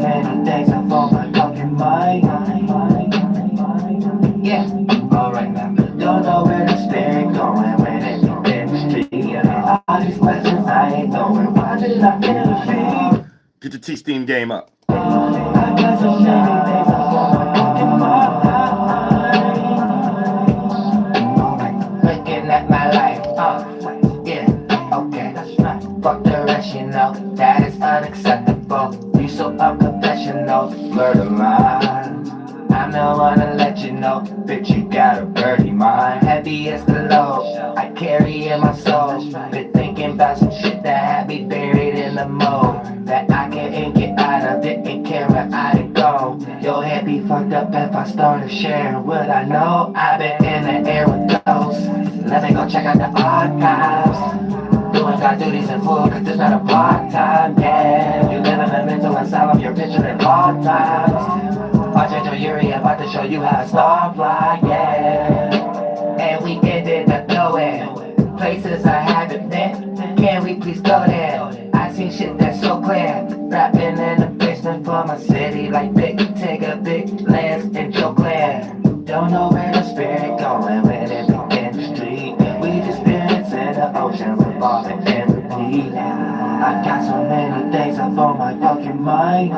many things up on my fucking mind. Yeah, alright now. Don't know where the spirit going when it's in the street. All these questions I ain't knowing. Why did I feel the feet? Get your T-Steam game up. I got so many things up on my fucking mind. Alright, looking at my life. Yeah, okay, that's right. Fuck the rest, you know that is unacceptable. You so unprofessional, murder mine. I'm the one to let you know, bitch, you got a birdie mind. Heavy as the load, I carry in my soul. Been thinking about some shit that had me buried in the mold. That I can't get out of, didn't care where I'd go. Your head be fucked up if I started sharing what I know. I've been in the air with ghosts. Let me go check out the archives. Doing God duties in full, cause it's not a part-time, yeah. You live in a mental asylum, you're picturing hard times. Watching your Yuri, about to show you how to star fly, yeah. And we ended up nowhere, places I haven't been. Can we please go there? I seen shit that's so clear. Rapping in the basement for my city, like Big Tigger, Big Lance, and Joe Claire. Don't know where the spirit going when it be in the street. We just spirits in the ocean, revolving and repeat. I got so many things up on my fucking mind.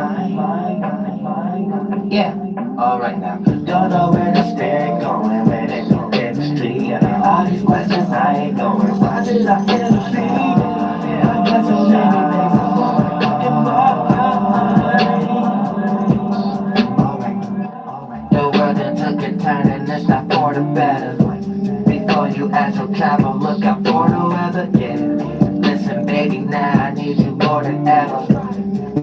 Yeah, alright now. Don't know where the spirit going when it be in the street. All these questions I ain't knowing. Why did I feel the feet? I got so many things up on my fucking mind. Alright. The world done took a turn and it's not for the better. Before you astral travel, look out for the weather, yeah. Listen, baby, now I need you more than ever.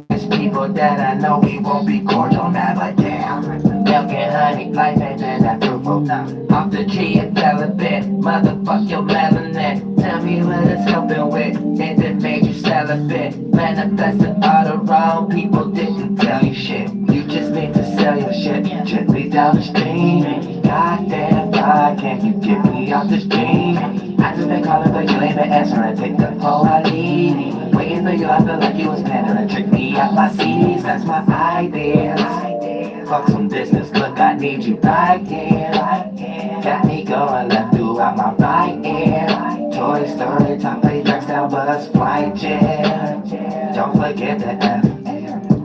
There's people that I know we won't be cordial never, yeah. Milk and honey, life ain't been that fruitful. Off the tree it fell a bit, motherfuck your melanin. Tell me what it's helping with, and it made you sell a bit. Manifesting all the wrong people, didn't tell you shit. You just need to sell your shit, gently down the stream. Goddamn, why can't you get me off this dream? I just been calling but you ain't been answering. Take the phone, I leave. Waiting for you, I feel like you was pandering. Trick me out my seeds, that's my ideas. Fuck some business, look, I need you right here. Got me going left throughout my right ear. Toy Story, top play tracks down, bus flight chair. Don't forget the F.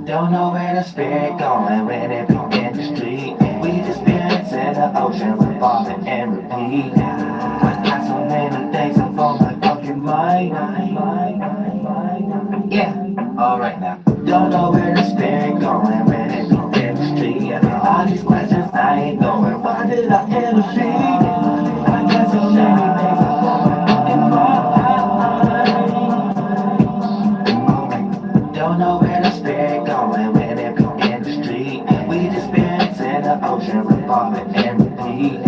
Don't know where the spirit going when it be in the street. We just spirits in the ocean, revolving and repeat. I got so many things up on my fucking mind. Yeah, alright now. Don't know where the spirit going when it be in the street. All these questions I ain't knowing. Why did I ever see? I got so many things up on my fucking mind. Don't know where the spirit going when it be in the street. We just spirits in the ocean, revolving and repeat. I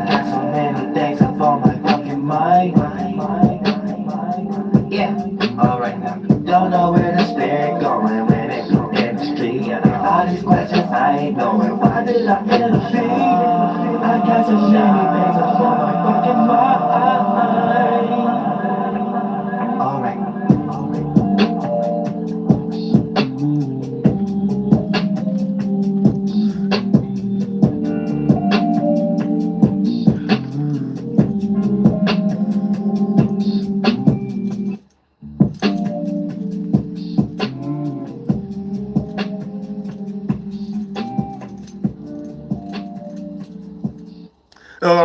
got so many things up on my fucking mind. Yeah, alright now. Don't know where the spirit going when it be in the street. All these questions I ain't knowing. Why did I feel the feet? I got so many things up on my fucking mind. Alright.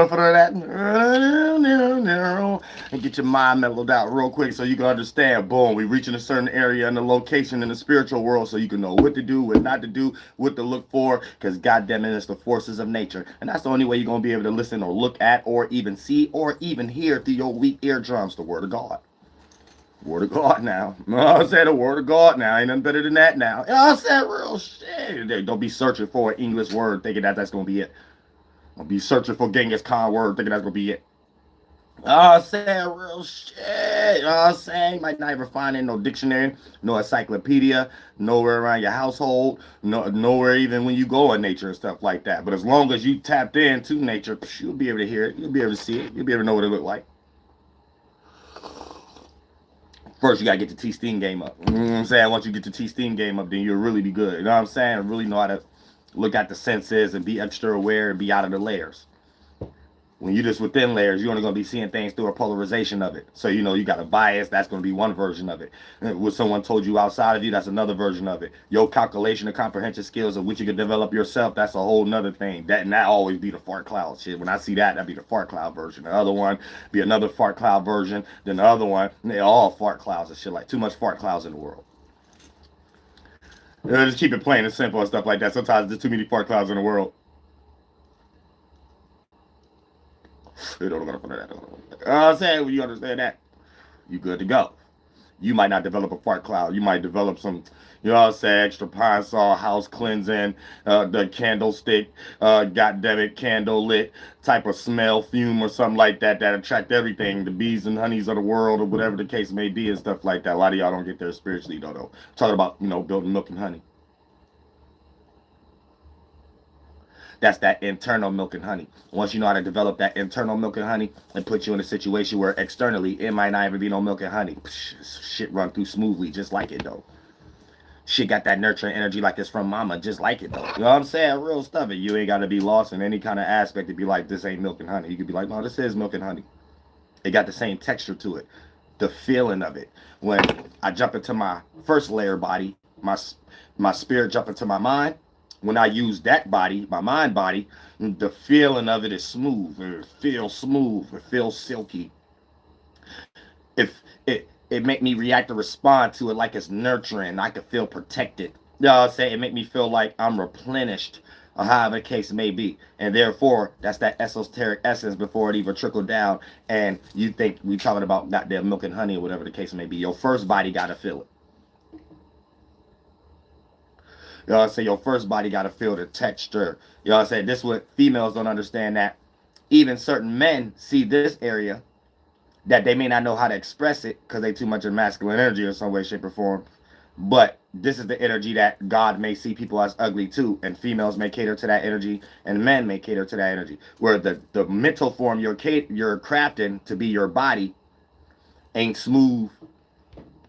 For that, and get your mind mellowed out real quick so you can understand. Boom, we reaching a certain area in the location in the spiritual world so you can know what to do, what not to do, what to look for, because goddamn it, it's the forces of nature. And that's the only way you're going to be able to listen or look at or even see or even hear through your weak eardrums the word of God. Word of God now. I said the word of God now. Ain't nothing better than that now. I said real shit. Don't be searching for an English word thinking that that's going to be it. Don't be searching for Genghis Khan word thinking that's going to be it. I said real shit. You know what I'm saying? You might not even find it in no dictionary, no encyclopedia, nowhere around your household, nowhere even when you go in nature and stuff like that. But as long as you tapped into nature, you'll be able to hear it. You'll be able to see it. You'll be able to know what it look like. First, you gotta get the T-steam game up. You know what I'm saying? Once you get the T-steam game up, then you'll really be good. You know what I'm saying? Really know how to look at the senses and be extra aware and be out of the layers. When you're just within layers, you're only going to be seeing things through a polarization of it. So, you know, you got a bias, that's going to be one version of it. What someone told you outside of you, that's another version of it. Your calculation and comprehension skills of which you can develop yourself, that's a whole nother thing. And that always be the fart cloud shit. When I see that, that'd be the fart cloud version. The other one be another fart cloud version. Then the other one, they're all fart clouds and shit, like too much fart clouds in the world. Just keep it plain and simple and stuff like that. Sometimes there's too many fart clouds in the world. I'm saying, when you understand that, you good to go. You might not develop a fart cloud. You might develop some, you know what I'm saying, extra pine saw, house cleansing, the candlestick, goddammit, candle lit type of smell, fume or something like that attract everything, the bees and honeys of the world or whatever the case may be and stuff like that. A lot of y'all don't get there spiritually though. I'm talking about, you know, building milk and honey. That's that internal milk and honey. Once you know how to develop that internal milk and honey, it puts you in a situation where externally it might not even be no milk and honey. Shit run through smoothly, just like it though. Shit got that nurturing energy like it's from mama, just like it though. You know what I'm saying? Real stuff. And you ain't got to be lost in any kind of aspect to be like, this ain't milk and honey. You could be like, no, this is milk and honey. It got the same texture to it. The feeling of it. When I jump into my first layer body, my spirit jump into my mind. When I use that body, my mind body, the feeling of it is smooth. It feels smooth. It feels silky. If it make me react or respond to it like it's nurturing. I can feel protected. You know what I'm saying? It make me feel like I'm replenished, or however the case may be. And therefore, that's that esoteric essence before it even trickled down. And you think we talking about not their milk and honey or whatever the case may be. Your first body got to feel it. You know what I'm saying? Your first body got to feel the texture. You know what I'm saying? This is what females don't understand, that even certain men see this area that they may not know how to express it because they too much of masculine energy in some way, shape, or form. But this is the energy that God may see people as ugly too, and females may cater to that energy, and men may cater to that energy. Where the mental form you're crafting to be your body ain't smooth.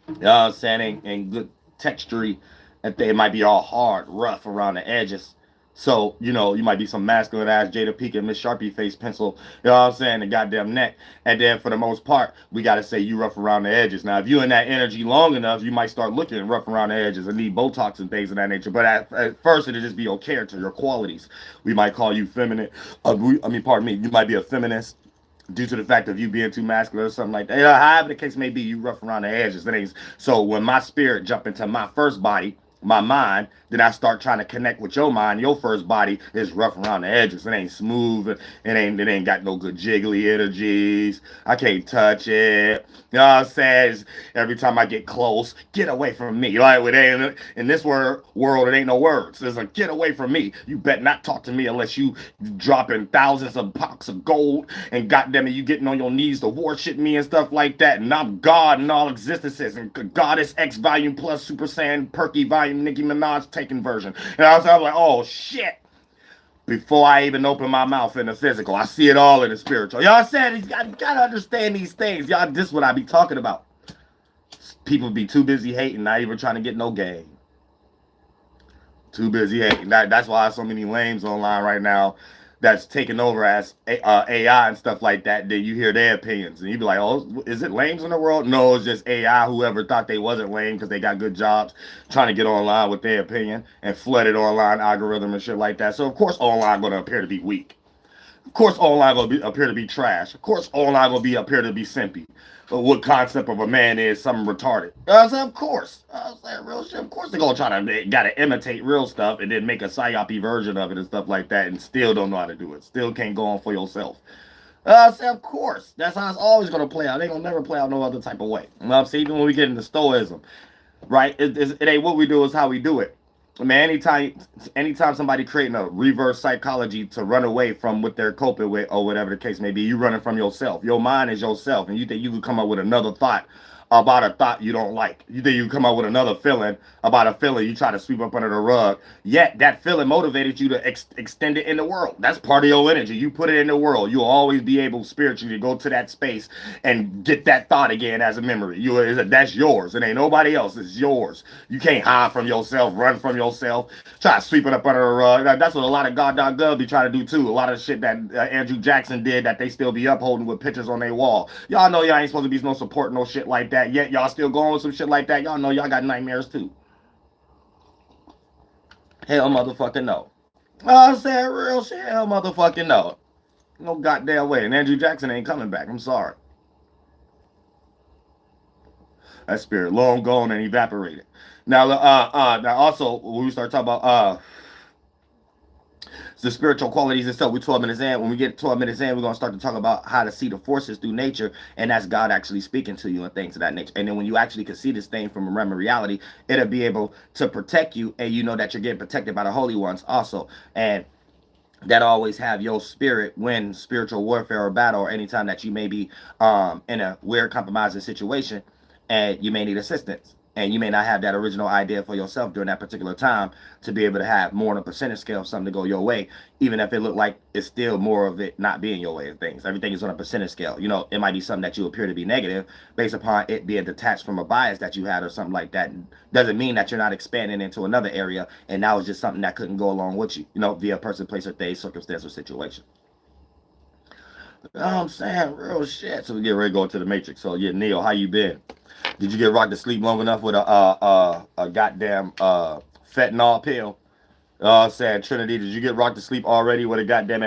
You know what I'm saying? Ain't good texture. It might be all hard, rough around the edges. So, you know, you might be some masculine ass Jada Pinkett, Miss Sharpie face pencil, you know what I'm saying, the goddamn neck. And then for the most part, we got to say you rough around the edges. Now, if you're in that energy long enough, you might start looking rough around the edges and need Botox and things of that nature. But at first, it'll just be your character, your qualities. We might call you feminine. Pardon me, you might be a feminist due to the fact of you being too masculine or something like that. You know, however the case may be, you rough around the edges. So when my spirit jump into my first body, my mind, then I start trying to connect with your mind. Your first body is rough around the edges. It ain't smooth. It ain't got no good jiggly energies. I can't touch it. You know what I'm saying? Every time I get close, get away from me. Like, in this world, it ain't no words. It's like, get away from me. You better not talk to me unless you dropping thousands of pots of gold and goddamn it, you getting on your knees to worship me and stuff like that. And I'm God in all existences. And Goddess X volume plus Super Saiyan Perky volume Nicki Minaj taken version. And I was like, oh shit. Before I even open my mouth in the physical, I see it all in the spiritual. Y'all said you gotta understand these things. Y'all, this is what I be talking about. People be too busy hating, not even trying to get no game. Too busy hating. That's why so many lames online right now that's taking over as AI and stuff like that. Then you hear their opinions and you be like, oh, is it lames in the world? No, it's just AI. Whoever thought they wasn't lame because they got good jobs trying to get online with their opinion and flooded online algorithm and shit like that. So of course online going to appear to be weak. Of course online going to appear to be trash. Of course online going to appear to be simpy. What concept of a man is something retarded. I said, of course. I said, real shit. Of course they're gonna try to gotta imitate real stuff and then make a psyopy version of it and stuff like that, and still don't know how to do it. Still can't go on for yourself. I said, of course. That's how it's always gonna play out. They gonna never play out no other type of way. You know what I'm saying? Even when we get into stoicism, right? It ain't what we do, it's how we do it. Man, anytime somebody creating a reverse psychology to run away from what they're coping with or whatever the case may be, you running from yourself. Your mind is yourself, and you think you could come up with another thought about a thought you don't like. Then you come up with another feeling about a feeling you try to sweep up under the rug. Yet that feeling motivated you to extend it in the world. That's part of your energy. You put it in the world. You'll always be able spiritually to go to that space and get that thought again as a memory. That's yours. It ain't nobody else. It's yours. You can't hide from yourself, run from yourself, try to sweep it up under the rug. That's what a lot of God.gov be trying to do too. A lot of shit that Andrew Jackson did that they still be upholding with pictures on their wall. Y'all know y'all ain't supposed to be no support, no shit like that. Yet y'all still going with some shit like that. Y'all know y'all got nightmares too. Hell motherfucking no. I said real shit. Hell motherfucking no. No goddamn way. And Andrew Jackson ain't coming back. I'm sorry. That spirit long gone and evaporated. Now also when we start talking about the spiritual qualities and stuff, we 12 minutes in. When we get 12 minutes in, we're going to start to talk about how to see the forces through nature, and that's God actually speaking to you and things of that nature. And then when you actually can see this thing from a realm of reality, it'll be able to protect you, and you know that you're getting protected by the holy ones also. And that always have your spirit when spiritual warfare or battle, or anytime that you may be in a weird compromising situation and you may need assistance, and you may not have that original idea for yourself during that particular time to be able to have more on a percentage scale, something to go your way, even if it looked like it's still more of it not being your way of things. Everything is on a percentage scale. You know, it might be something that you appear to be negative based upon it being detached from a bias that you had or something like that. Doesn't mean that you're not expanding into another area, and now it's just something that couldn't go along with you, you know, via person, place, or thing, circumstance, or situation. You know what I'm saying? Real shit. So we get ready to go to the Matrix. So yeah, Neil, how you been? Did you get rocked to sleep long enough with a goddamn fentanyl pill? Saying Trinity, did you get rocked to sleep already with a goddamn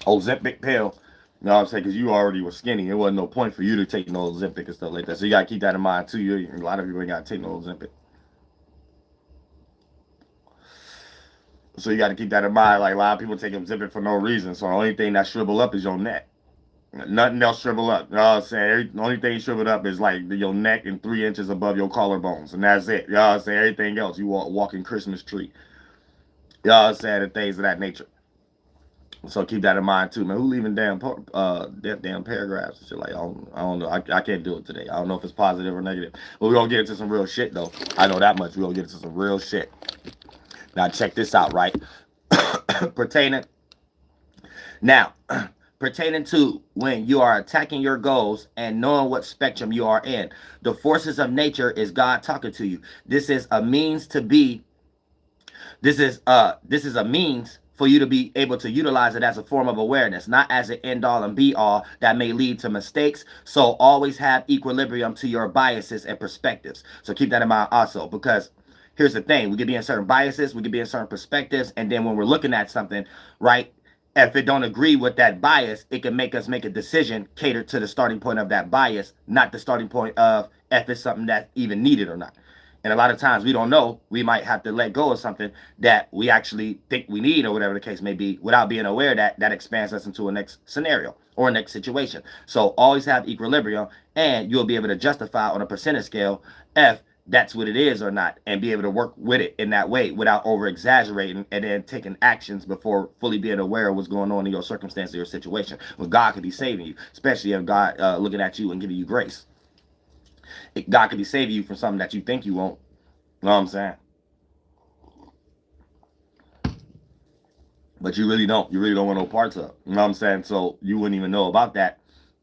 Ozempic pill? You know what I'm saying? Because you already were skinny. It wasn't no point for you to take no Ozempic and stuff like that. So you gotta keep that in mind too. A lot of people ain't gotta take no Ozempic. So you gotta keep that in mind. Like a lot of people take Ozempic for no reason. So the only thing that shrivel up is your neck. Nothing else shrivel up. You know what I'm saying? The only thing shriveled up is like your neck and 3 inches above your collarbones. And that's it. You know what I'm saying? Everything else, you walking Christmas tree. You know what I'm saying? And things of that nature. So keep that in mind too, man. Who leaving damn paragraphs and shit? Like, I don't know. I can't do it today. I don't know if it's positive or negative. But we're going to get into some real shit, though. I know that much. We're going to get into some real shit. Now, check this out, right? Pertaining to when you are attacking your goals and knowing what spectrum you are in. The forces of nature is God talking to you. This is a means to be. This is a means for you to be able to utilize it as a form of awareness, not as an end all and be all that may lead to mistakes. So always have equilibrium to your biases and perspectives. So keep that in mind also, because here's the thing. We could be in certain biases, we could be in certain perspectives, and then when we're looking at something, right, if it don't agree with that bias, it can make us make a decision catered to the starting point of that bias, not the starting point of if it's something that's even needed or not. And a lot of times we don't know, we might have to let go of something that we actually think we need or whatever the case may be without being aware that that expands us into a next scenario or a next situation. So always have equilibrium, and you'll be able to justify on a percentage scale if that's what it is or not, and be able to work with it in that way without over exaggerating and then taking actions before fully being aware of what's going on in your circumstance or your situation. When God could be saving you, especially if God looking at you and giving you grace. God could be saving you from something that you think you won't. You know what I'm saying? But you really don't. You really don't want no parts of it. You know what I'm saying? So you wouldn't even know about that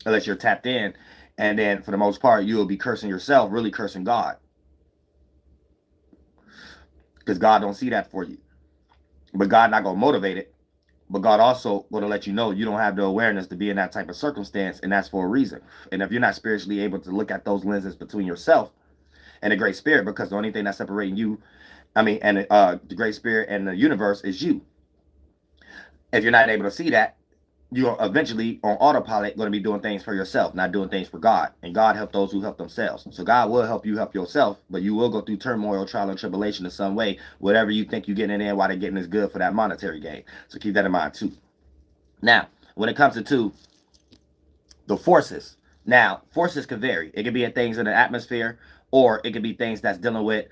unless you're tapped in. And then for the most part, you will be cursing yourself, really cursing God. Because God don't see that for you. But God not going to motivate it. But God also going to let you know you don't have the awareness to be in that type of circumstance, and that's for a reason. And if you're not spiritually able to look at those lenses between yourself and the Great Spirit, because the only thing that's separating you, and the Great Spirit and the universe is you. If you're not able to see that, you're eventually on autopilot going to be doing things for yourself, not doing things for God. And God help those who help themselves. So God will help you help yourself, but you will go through turmoil, trial, and tribulation in some way. Whatever you think you're getting in while they're getting is good for that monetary gain. So keep that in mind too. Now, when it comes to the forces, now forces can vary. It could be things in the atmosphere, or it could be things that's dealing with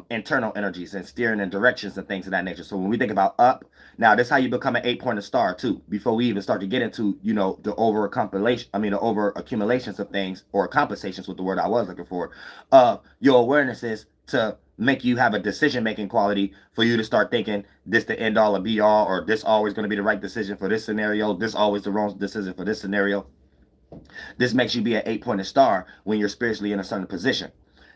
internal energies and steering in directions and things of that nature. So when we think about up, now this is how you become an 8-pointed star too. Before we even start to get into, you know, the over compilation, I mean the over accumulations of things, or compensations with the word I was looking for. Your awareness is to make you have a decision making quality for you to start thinking this the end all or be all, or this always going to be the right decision for this scenario, this always the wrong decision for this scenario. This makes you be an 8-pointed star when you're spiritually in a certain position.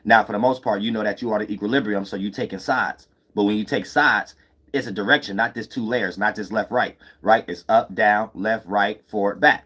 Now, for the most part, you know that you are the equilibrium, so you taking sides. But when you take sides, it's a direction, not just two layers, not just left, right, right? It's up, down, left, right, forward, back.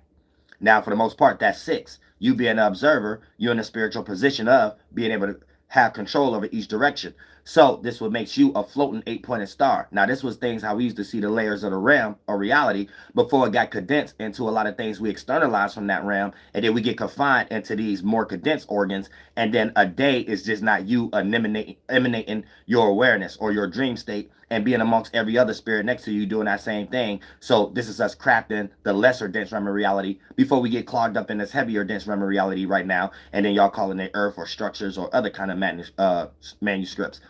Now, for the most part, that's 6. You being an observer, you're in a spiritual position of being able to have control over each direction. So this would make you a floating 8-pointed star. Now, this was things how we used to see the layers of the realm or reality before it got condensed into a lot of things we externalize from that realm, and then we get confined into these more condensed organs, and then a day is just not you emanating your awareness or your dream state and being amongst every other spirit next to you doing that same thing. So this is us crafting the lesser dense realm of reality before we get clogged up in this heavier dense realm of reality right now, and then y'all calling it earth or structures or other kind of manuscripts.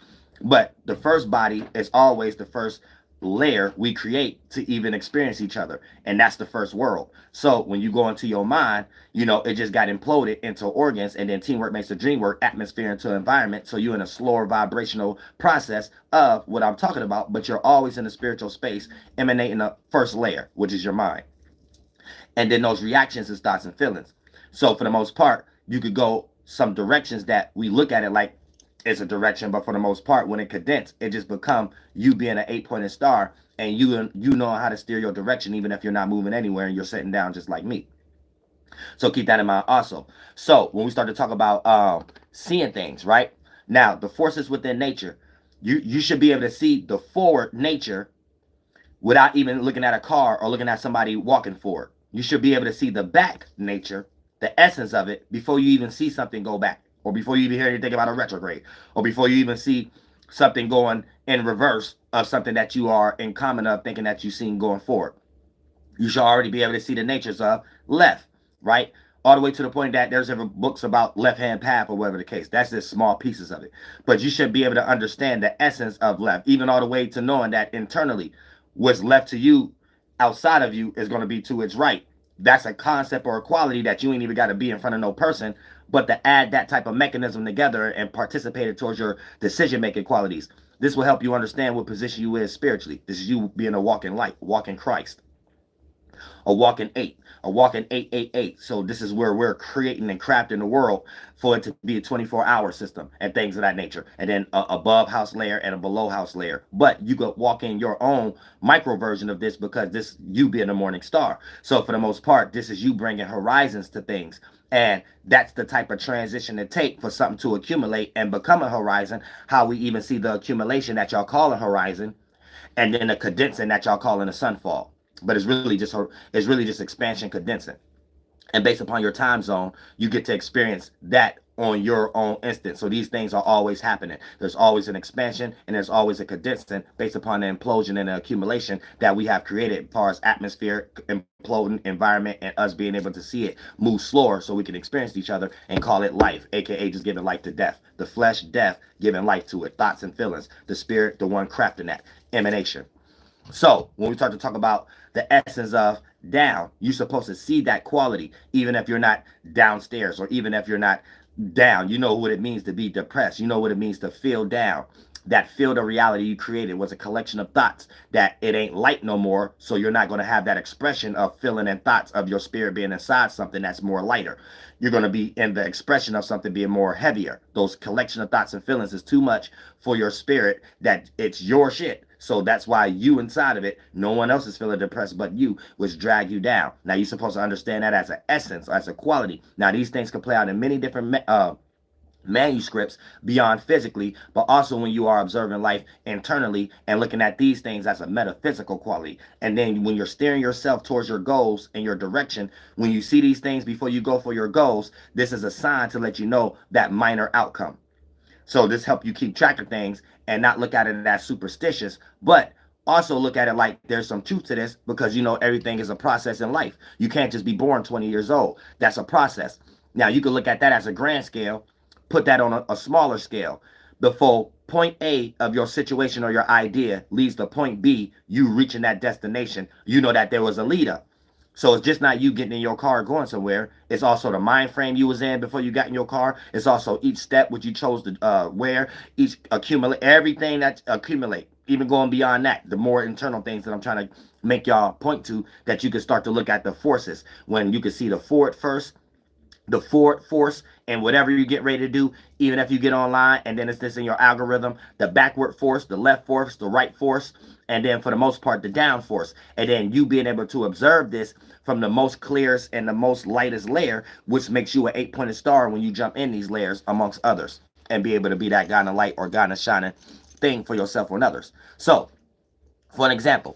But the first body is always the first layer we create to even experience each other, and that's the first world. So when you go into your mind, you know, it just got imploded into organs, and then teamwork makes the dream work, atmosphere into environment, so you're in a slower vibrational process of what I'm talking about, but you're always in a spiritual space emanating the first layer, which is your mind, and then those reactions is thoughts and feelings. So for the most part, you could go some directions that we look at it like it's a direction, but for the most part, when it condensed, it just become you being an 8-pointed star, and you know how to steer your direction even if you're not moving anywhere and you're sitting down just like me. So keep that in mind also. So when we start to talk about seeing things, right? Now, the forces within nature, you should be able to see the forward nature without even looking at a car or looking at somebody walking forward. You should be able to see the back nature, the essence of it, before you even see something go back, or before you even hear anything about a retrograde, or before you even see something going in reverse of something that you are in common of thinking that you've seen going forward. You should already be able to see the natures of left, right? All the way to the point that there's ever books about left-hand path or whatever the case. That's just small pieces of it. But you should be able to understand the essence of left, even all the way to knowing that internally what's left to you outside of you is going to be to its right. That's a concept or a quality that you ain't even got to be in front of no person, but to add that type of mechanism together and participate it towards your decision-making qualities. This will help you understand what position you is spiritually. This is you being a walking light, walking Christ, a walking 8, a walking 888. So this is where we're creating and crafting the world for it to be a 24-hour system and things of that nature. And then a above house layer and a below house layer. But you could walk in your own micro version of this, because this you being a morning star. So for the most part, this is you bringing horizons to things. And that's the type of transition it takes for something to accumulate and become a horizon. How we even see the accumulation that y'all call a horizon, and then the condensing that y'all call in a sunfall. But it's really just expansion condensing. And based upon your time zone, you get to experience that on your own instance. So these things are always happening. There's always an expansion and there's always a condensing based upon the implosion and the accumulation that we have created as far as atmosphere, imploding, environment, and us being able to see it move slower so we can experience each other and call it life, aka just giving life to death. The flesh, death, giving life to it. Thoughts and feelings. The spirit, the one crafting that. Emanation. So when we start to talk about the essence of down, you're supposed to see that quality, even if you're not downstairs or even if you're not down. You know what it means to be depressed. You know what it means to feel down. That field of reality you created was a collection of thoughts that it ain't light no more. So you're not going to have that expression of feeling and thoughts of your spirit being inside something that's more lighter. You're going to be in the expression of something being more heavier. Those collection of thoughts and feelings is too much for your spirit, that it's your shit. So that's why you inside of it, no one else is feeling depressed but you, which drag you down. Now you're supposed to understand that as an essence, as a quality. Now these things can play out in many different manuscripts beyond physically, but also when you are observing life internally and looking at these things as a metaphysical quality. And then when you're steering yourself towards your goals and your direction, when you see these things before you go for your goals, this is a sign to let you know that minor outcome. So this helps you keep track of things and not look at it as superstitious, but also look at it like there's some truth to this, because you know everything is a process in life. You can't just be born 20 years old. That's a process. Now you can look at that as a grand scale, put that on a smaller scale. The full point A of your situation or your idea leads to point B, you reaching that destination, you know that there was a lead up. So it's just not you getting in your car going somewhere. It's also the mind frame you was in before you got in your car. It's also each step which you chose to wear, each accumulate, everything that accumulate, even going beyond that, the more internal things that I'm trying to make y'all point to, that you can start to look at the forces. When you can see the forward first, the forward force, and whatever you get ready to do, even if you get online and then it's this in your algorithm, the backward force, the left force, the right force, and then for the most part the down force, and then you being able to observe this from the most clearest and the most lightest layer, which makes you an 8-pointed star when you jump in these layers amongst others, and be able to be that guy in the light or guy in the shining thing for yourself or others. So for an example,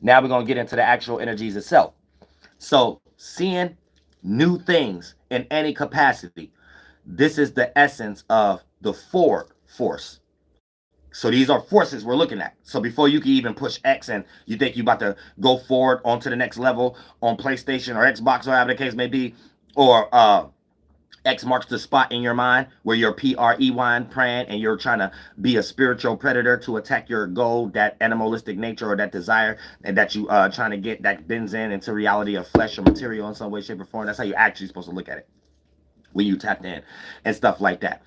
now we're going to get into the actual energies itself. So seeing new things in any capacity, this is the essence of the forward force. So these are forces we're looking at. So before you can even push X and you think you're about to go forward onto the next level on PlayStation or Xbox or whatever the case may be, or X marks the spot in your mind where you're preying praying and you're trying to be a spiritual predator to attack your goal, that animalistic nature or that desire, and that you trying to get that bends into reality of flesh or material in some way, shape, or form. That's how you're actually supposed to look at it when you tapped in and stuff like that.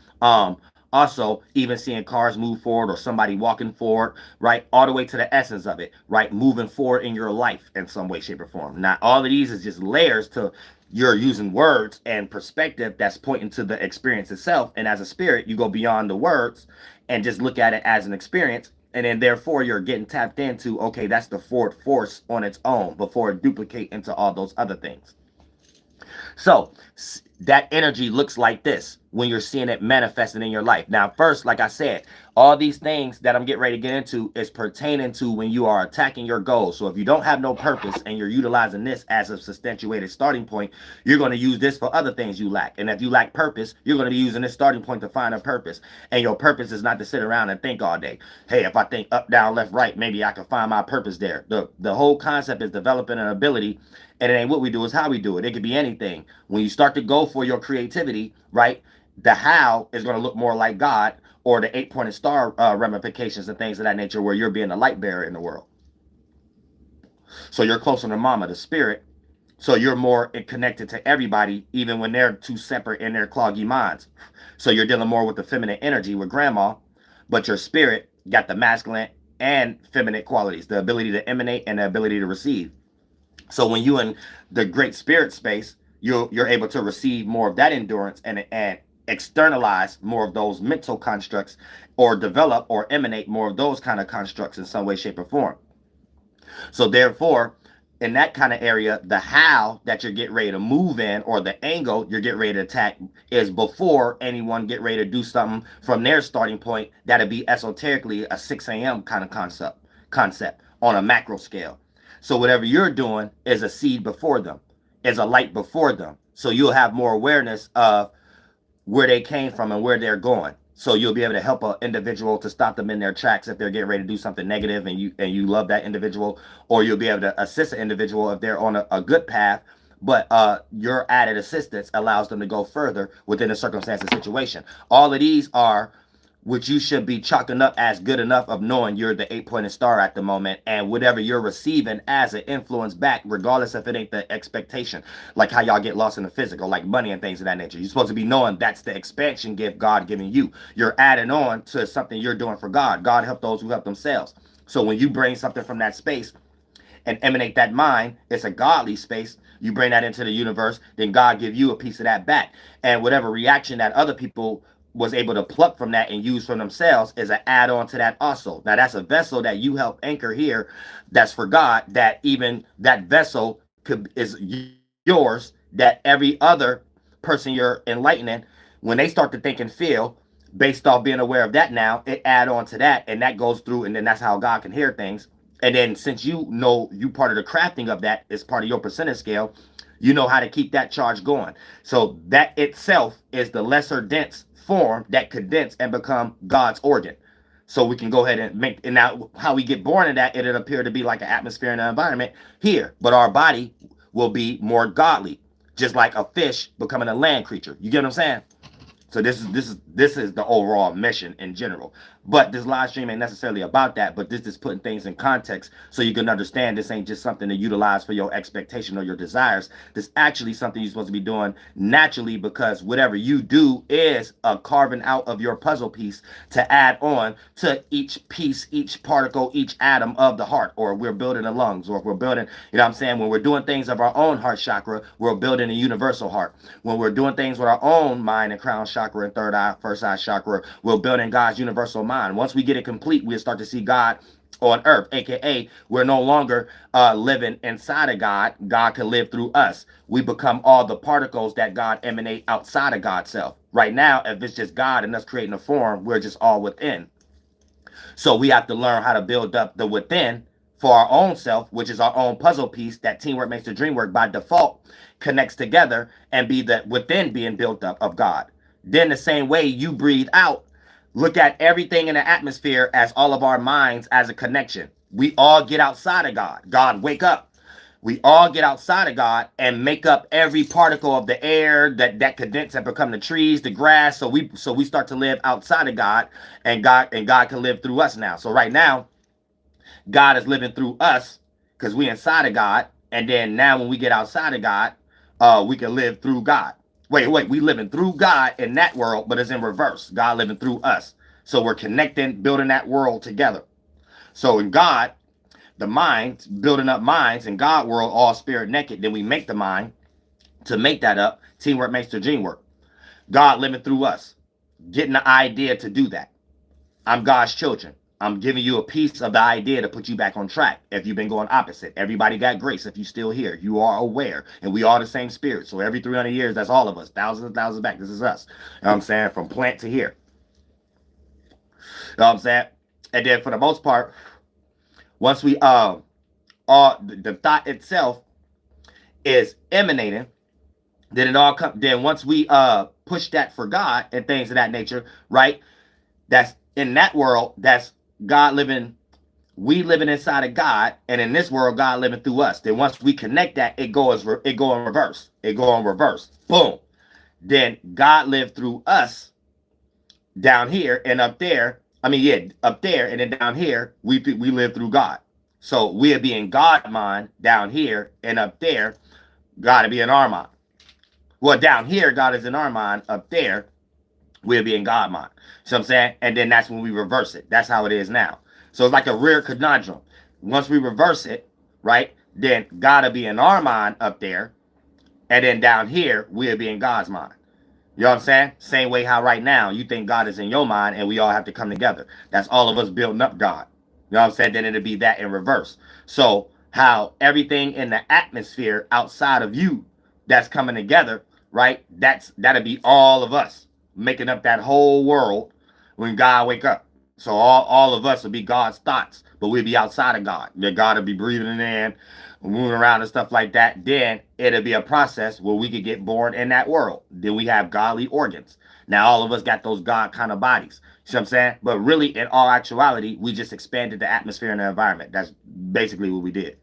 Also, even seeing cars move forward or somebody walking forward, right, all the way to the essence of it, right, moving forward in your life in some way, shape, or form. Now, all of these is just layers to you're using words and perspective that's pointing to the experience itself. And as a spirit, you go beyond the words and just look at it as an experience. And then therefore you're getting tapped into, okay, that's the forward force on its own before it duplicate into all those other things. So that energy looks like this when you're seeing it manifested in your life. Now, first, like I said, all these things that I'm getting ready to get into is pertaining to when you are attacking your goals. So if you don't have no purpose and you're utilizing this as a substantiated starting point, you're going to use this for other things you lack. And if you lack purpose, you're going to be using this starting point to find a purpose. And your purpose is not to sit around and think all day. Hey, if I think up, down, left, right, maybe I can find my purpose there. The whole concept is developing an ability. And it ain't what we do, is how we do it. It could be anything. When you start to go for your creativity, right, the how is going to look more like God, or the 8-pointed star ramifications and things of that nature, where you're being a light bearer in the world. So you're closer to Mama, the spirit. So you're more connected to everybody, even when they're too separate in their cloggy minds. So you're dealing more with the feminine energy with grandma, but your spirit got the masculine and feminine qualities, the ability to emanate and the ability to receive. So when you in the great spirit space, you're able to receive more of that endurance and externalize more of those mental constructs, or develop or emanate more of those kind of constructs in some way, shape, or form. So therefore, in that kind of area, the how that you're getting ready to move in, or the angle you're getting ready to attack, is before anyone get ready to do something from their starting point. That'd be esoterically a 6 a.m. kind of concept on a macro scale. So whatever you're doing is a seed before them, is a light before them. So you'll have more awareness of where they came from and where they're going. So you'll be able to help an individual to stop them in their tracks if they're getting ready to do something negative, and you love that individual, or you'll be able to assist an individual if they're on a good path, but your added assistance allows them to go further within the circumstance and situation. All of these are which you should be chalking up as good enough of knowing you're the 8-pointed star at the moment, and whatever you're receiving as an influence back, regardless if it ain't the expectation, like how y'all get lost in the physical, like money and things of that nature. You're supposed to be knowing that's the expansion gift God giving you. You're adding on to something you're doing for God. God help those who help themselves. So when you bring something from that space and emanate that mind, it's a godly space. You bring that into the universe, then God give you a piece of that back. And whatever reaction that other people was able to pluck from that and use from themselves is an add-on to that also. Now that's a vessel that you help anchor here, that's for God, that even that vessel is yours, that every other person you're enlightening, when they start to think and feel based off being aware of that, now it add on to that, and that goes through, and then that's how God can hear things. And then since you know you part of the crafting of that is part of your percentage scale, you know how to keep that charge going. So that itself is the lesser dense form that condense and become God's organ. So we can go ahead and make, and now how we get born in that, it'll appear to be like an atmosphere and an environment here, but our body will be more godly, just like a fish becoming a land creature. You get what I'm saying? So this is the overall mission in general. But this live stream ain't necessarily about that, but this is putting things in context so you can understand this ain't just something to utilize for your expectation or your desires. This actually something you're supposed to be doing naturally, because whatever you do is a carving out of your puzzle piece to add on to each piece, each particle, each atom of the heart. Or we're building the lungs, or if we're building, you know what I'm saying, when we're doing things of our own heart chakra, we're building a universal heart. When we're doing things with our own mind and crown chakra and third eye, first eye chakra, we're building God's universal mind. Once we get it complete, we'll start to see God on earth, aka we're no longer living inside of God. God can live through us. We become all the particles that God emanate outside of God's self. Right now, if it's just God and us creating a form, we're just all within. So we have to learn how to build up the within for our own self, which is our own puzzle piece that teamwork makes the dream work by default connects together and be the within being built up of God. Then the same way you breathe out, look at everything in the atmosphere as all of our minds as a connection. We all get outside of God. God, wake up. We all get outside of God and make up every particle of the air that condense and become the trees, the grass. So we start to live outside of God, and God can live through us now. So right now, God is living through us because we inside of God. And then now when we get outside of God, we can live through God. Wait, we living through God in that world, but it's in reverse. God living through us. So we're connecting, building that world together. So in God, the mind, building up minds in God world, all spirit naked. Then we make the mind to make that up. Teamwork makes the dream work. God living through us, getting the idea to do that. I'm God's children. I'm giving you a piece of the idea to put you back on track. If you've been going opposite, everybody got grace. If you're still here, you are aware, and we are the same spirit. So every 300 years, that's all of us. Thousands and thousands back. This is us. You know what I'm saying? From plant to here. You know what I'm saying? And then for the most part, once we the thought itself is emanating, then it all comes. Then once we push that for God and things of that nature, right? That's in that world. That's God living. We living inside of God, and in this world, God living through us. Then once we connect that, it go in reverse. It go in reverse. Boom. Then God lived through us down here and up there. I mean, yeah, up there and then down here, we live through God. So we'll be in God mind down here, and up there, God will be in our mind. Well, down here, God is in our mind. Up there, we'll be in God mind. So I'm saying? And then that's when we reverse it. That's how it is now. So it's like a rare conundrum. Once we reverse it, right, then God will be in our mind up there, and then down here, we'll be in God's mind. You know what I'm saying? Same way how right now you think God is in your mind and we all have to come together. That's all of us building up God. You know what I'm saying? Then it'll be that in reverse. So how everything in the atmosphere outside of you that's coming together, right? That'll be all of us making up that whole world when God wake up. So all of us will be God's thoughts, but we'll be outside of God. That God will be breathing in, moving around and stuff like that. Then it'll be a process where we could get born in that world. Then we have godly organs. Now all of us got those God kind of bodies. You know what I'm saying? But really, in all actuality, we just expanded the atmosphere and the environment. That's basically what we did.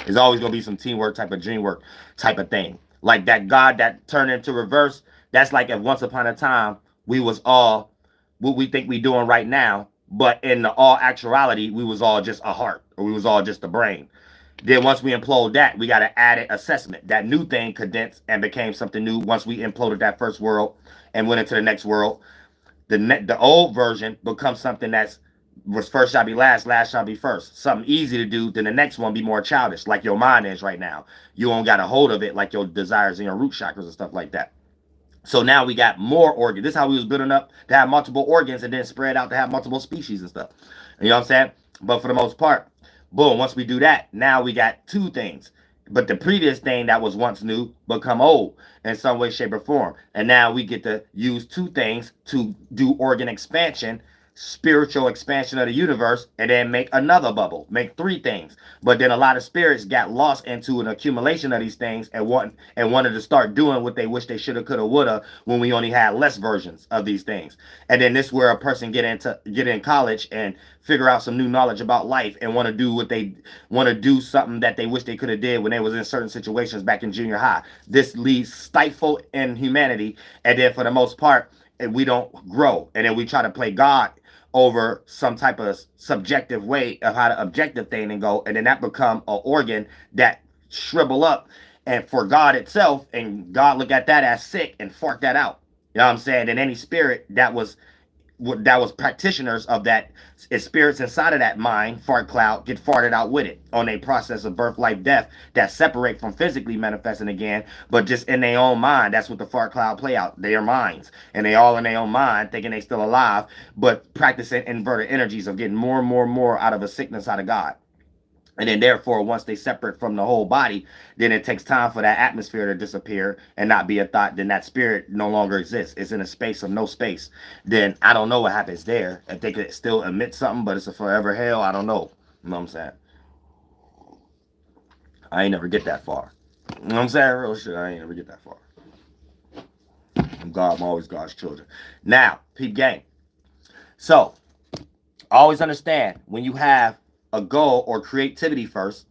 There's always going to be some teamwork type of dream work type of thing. Like that God that turned into reverse, that's like if once upon a time we was all what we think we doing right now, but in the all actuality, we was all just a heart, or we was all just a brain. Then once we implode that, we got to add an assessment. That new thing condensed and became something new once we imploded that first world and went into the next world. The old version becomes something that's was first shall be last, last shall be first. Something easy to do, then the next one be more childish, like your mind is right now. You don't got a hold of it like your desires and your root chakras and stuff like that. So now we got more organs. This is how we was building up to have multiple organs and then spread out to have multiple species and stuff. You know what I'm saying? But for the most part, boom, once we do that, now we got two things. But the previous thing that was once new become old in some way, shape, or form. And now we get to use two things to do organ expansion, spiritual expansion of the universe, and then make another bubble, make three things. But then a lot of spirits got lost into an accumulation of these things and wanted to start doing what they wish they shoulda, coulda, woulda when we only had less versions of these things. And then this is where a person get in college and figure out some new knowledge about life and want to do what they want to do, something that they wish they could have did when they was in certain situations back in junior high. This leads stifle in humanity, and then for the most part, we don't grow, and then we try to play God over some type of subjective way of how to objective thing and go, and then that become an organ that shrivel up and for God itself, and God look at that as sick and fart that out. You know what I'm saying? And any spirit that was practitioners of that, spirits inside of that mind fart cloud get farted out with it on a process of birth, life, death that separate from physically manifesting again, but just in their own mind. That's what the fart cloud play out, their minds, and they all in their own mind thinking they still alive, but practicing inverted energies of getting more and more and more out of a sickness out of God. And then therefore, once they separate from the whole body, then it takes time for that atmosphere to disappear and not be a thought. Then that spirit no longer exists. It's in a space of no space. Then I don't know what happens there. If they could still emit something, but it's a forever hell, I don't know. You know what I'm saying? I ain't never get that far. You know what I'm saying? Real shit, I ain't never get that far. I'm God, I'm always God's children. Now, peep game. So, always understand when you have a goal or creativity first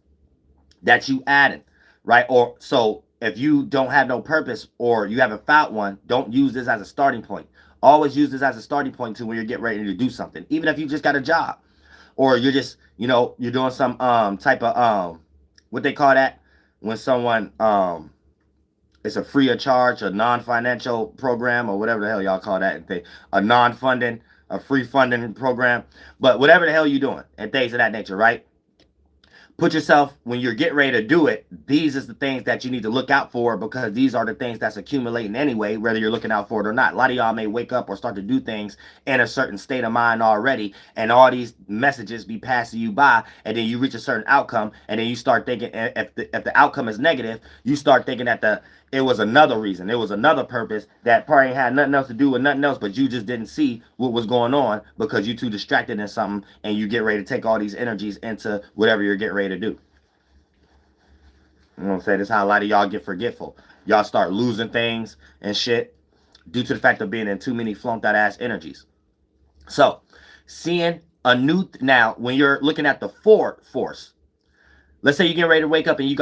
that you added, right? Or so if you don't have no purpose or you haven't found one, don't use this as a starting point. Always use this as a starting point to when you're getting ready to do something. Even if you just got a job or you're just, you're doing some type of what they call that when someone it's a free of charge, a non-financial program, or whatever the hell y'all call that thing, a non-funding, a free funding program, but whatever the hell you're doing and things of that nature, right? Put yourself, when you're getting ready to do it, these is the things that you need to look out for, because these are the things that's accumulating anyway, whether you're looking out for it or not. A lot of y'all may wake up or start to do things in a certain state of mind already, and all these messages be passing you by, and then you reach a certain outcome, and then you start thinking, if the outcome is negative, you start thinking that it was another reason, it was another purpose that probably had nothing else to do with nothing else, but you just didn't see what was going on because you're too distracted in something, and you get ready to take all these energies into whatever you're getting ready to do. You know what I'm saying? This is how a lot of y'all get forgetful. Y'all start losing things and shit due to the fact of being in too many flunked out ass energies. So, seeing a new, now, when you're looking at the forward force, let's say you're getting ready to wake up and you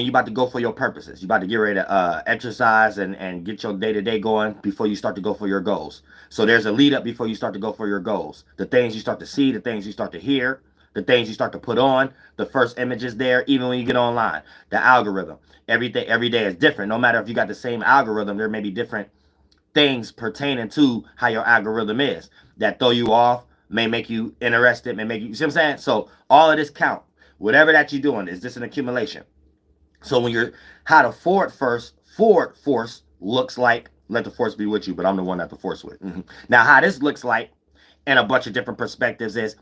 about to go for your purposes. You about to get ready to exercise and get your day-to-day going before you start to go for your goals. So there's a lead up before you start to go for your goals. The things you start to see, the things you start to hear, the things you start to put on, the first images there, even when you get online. The algorithm. Every day is different. No matter if you got the same algorithm, there may be different things pertaining to how your algorithm is. That throw you off, may make you interested, may make you see what I'm saying? So all of this count. Whatever that you're doing, is this an accumulation? So when you're, how the forward force looks like, let the force be with you, but I'm the one that the force with. Now, how this looks like in a bunch of different perspectives is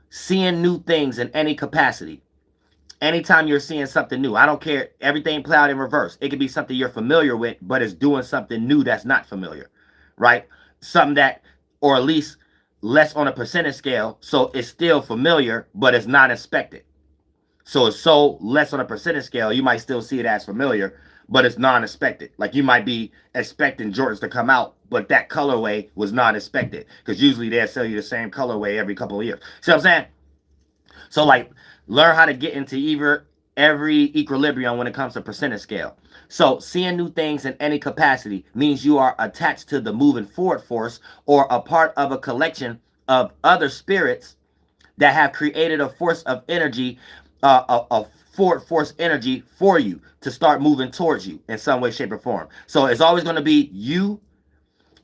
seeing new things in any capacity. Anytime you're seeing something new, I don't care, everything play out in reverse. It could be something you're familiar with, but it's doing something new that's not familiar, right? Something that, or at least less on a percentage scale, so it's still familiar, but it's not expected. So it's so less on a percentage scale, you might still see it as familiar, but it's non-expected. Like you might be expecting Jordans to come out, but that colorway was not expected, because usually they'll sell you the same colorway every couple of years. See what I'm saying? So like, learn how to get into every equilibrium when it comes to percentage scale. So seeing new things in any capacity means you are attached to the moving forward force, or a part of a collection of other spirits that have created a force of energy, a forward force energy for you to start moving towards you in some way, shape, or form. So it's always going to be you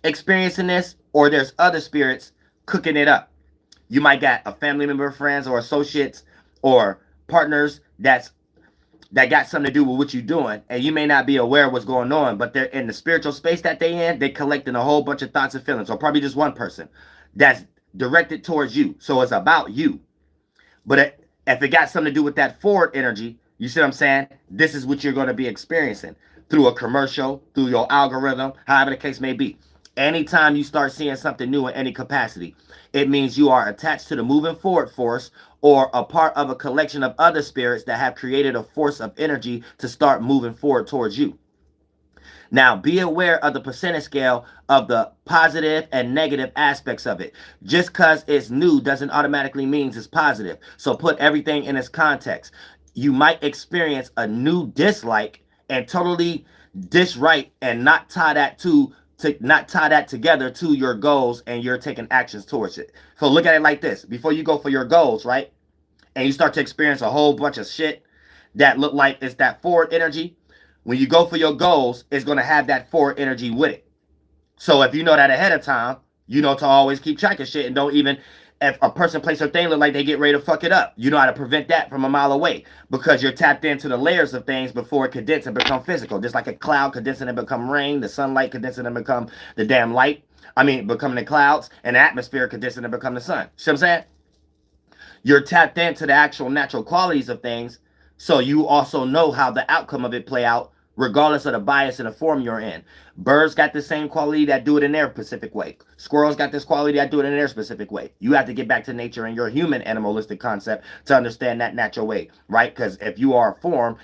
experiencing this, or there's other spirits cooking it up. You might got a family member, friends, or associates, or partners that got something to do with what you're doing, and you may not be aware of what's going on, but they're in the spiritual space that they're collecting a whole bunch of thoughts and feelings, or probably just one person that's directed towards you. So it's about you. But if it got something to do with that forward energy, you see what I'm saying? This is what you're going to be experiencing through a commercial, through your algorithm, however the case may be. Anytime you start seeing something new in any capacity, it means you are attached to the moving forward force, or a part of a collection of other spirits that have created a force of energy to start moving forward towards you. Now, be aware of the percentage scale of the positive and negative aspects of it. Just because it's new doesn't automatically mean it's positive. So put everything in its context. You might experience a new dislike and totally dislike and not tie that to to not tie that together to your goals and you're taking actions towards it. So look at it like this. Before you go for your goals, right? And you start to experience a whole bunch of shit that look like it's that forward energy. When you go for your goals, it's going to have that forward energy with it. So if you know that ahead of time, you know to always keep track of shit and don't even, if a person, place, or thing look like they get ready to fuck it up, you know how to prevent that from a mile away because you're tapped into the layers of things before it condenses and become physical. Just like a cloud condensing and become rain, the sunlight condensing and become the damn light. Becoming the clouds, and the atmosphere condensing and become the sun. See what I'm saying? You're tapped into the actual natural qualities of things, so you also know how the outcome of it play out regardless of the bias and the form you're in. Birds got the same quality that do it in their specific way. Squirrels got this quality that do it in their specific way. You have to get back to nature and your human animalistic concept to understand that natural way, right? Because if you are a form,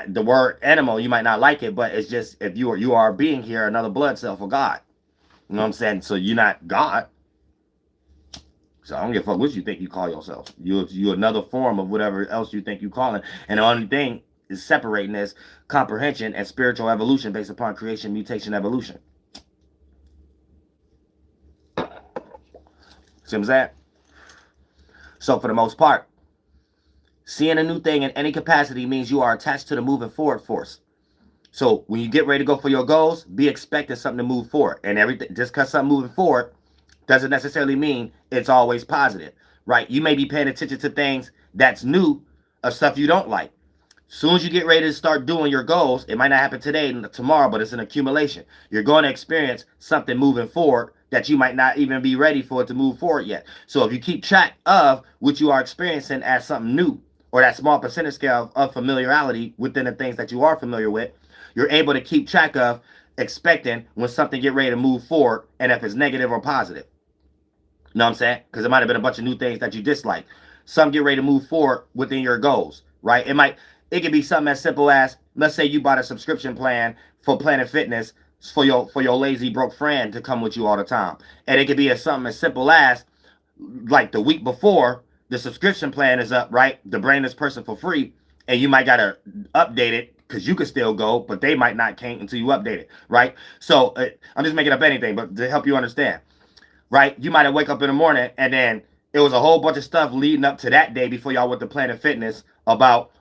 the word animal, you might not like it, but it's just, if you are a being here, another blood cell for God. You know what I'm saying? So you're not God. So I don't give a fuck what you think you call yourself. You're another form of whatever else you think you calling. And the only thing is separating this comprehension and spiritual evolution based upon creation, mutation, evolution. See what I'm saying? So for the most part, seeing a new thing in any capacity means you are attached to the moving forward force. So when you get ready to go for your goals, be expecting something to move forward. And everything, just because something moving forward doesn't necessarily mean it's always positive, right? You may be paying attention to things that's new of stuff you don't like. As soon as you get ready to start doing your goals, it might not happen today and tomorrow, but it's an accumulation. You're going to experience something moving forward that you might not even be ready for it to move forward yet. So if you keep track of what you are experiencing as something new, or that small percentage scale of familiarity within the things that you are familiar with, you're able to keep track of expecting when something get ready to move forward, and if it's negative or positive. You know what I'm saying? Because it might have been a bunch of new things that you dislike. Some get ready to move forward within your goals, right? It could be something as simple as, let's say you bought a subscription plan for Planet Fitness for your lazy broke friend to come with you all the time. And it could be something as simple as, like the week before, the subscription plan is up, right? To bring this person for free, and you might gotta update it because you could still go, but they might not can't until you update it, right? So I'm just making up anything, but to help you understand, right? You might have wake up in the morning and then it was a whole bunch of stuff leading up to that day before y'all went to Planet Fitness about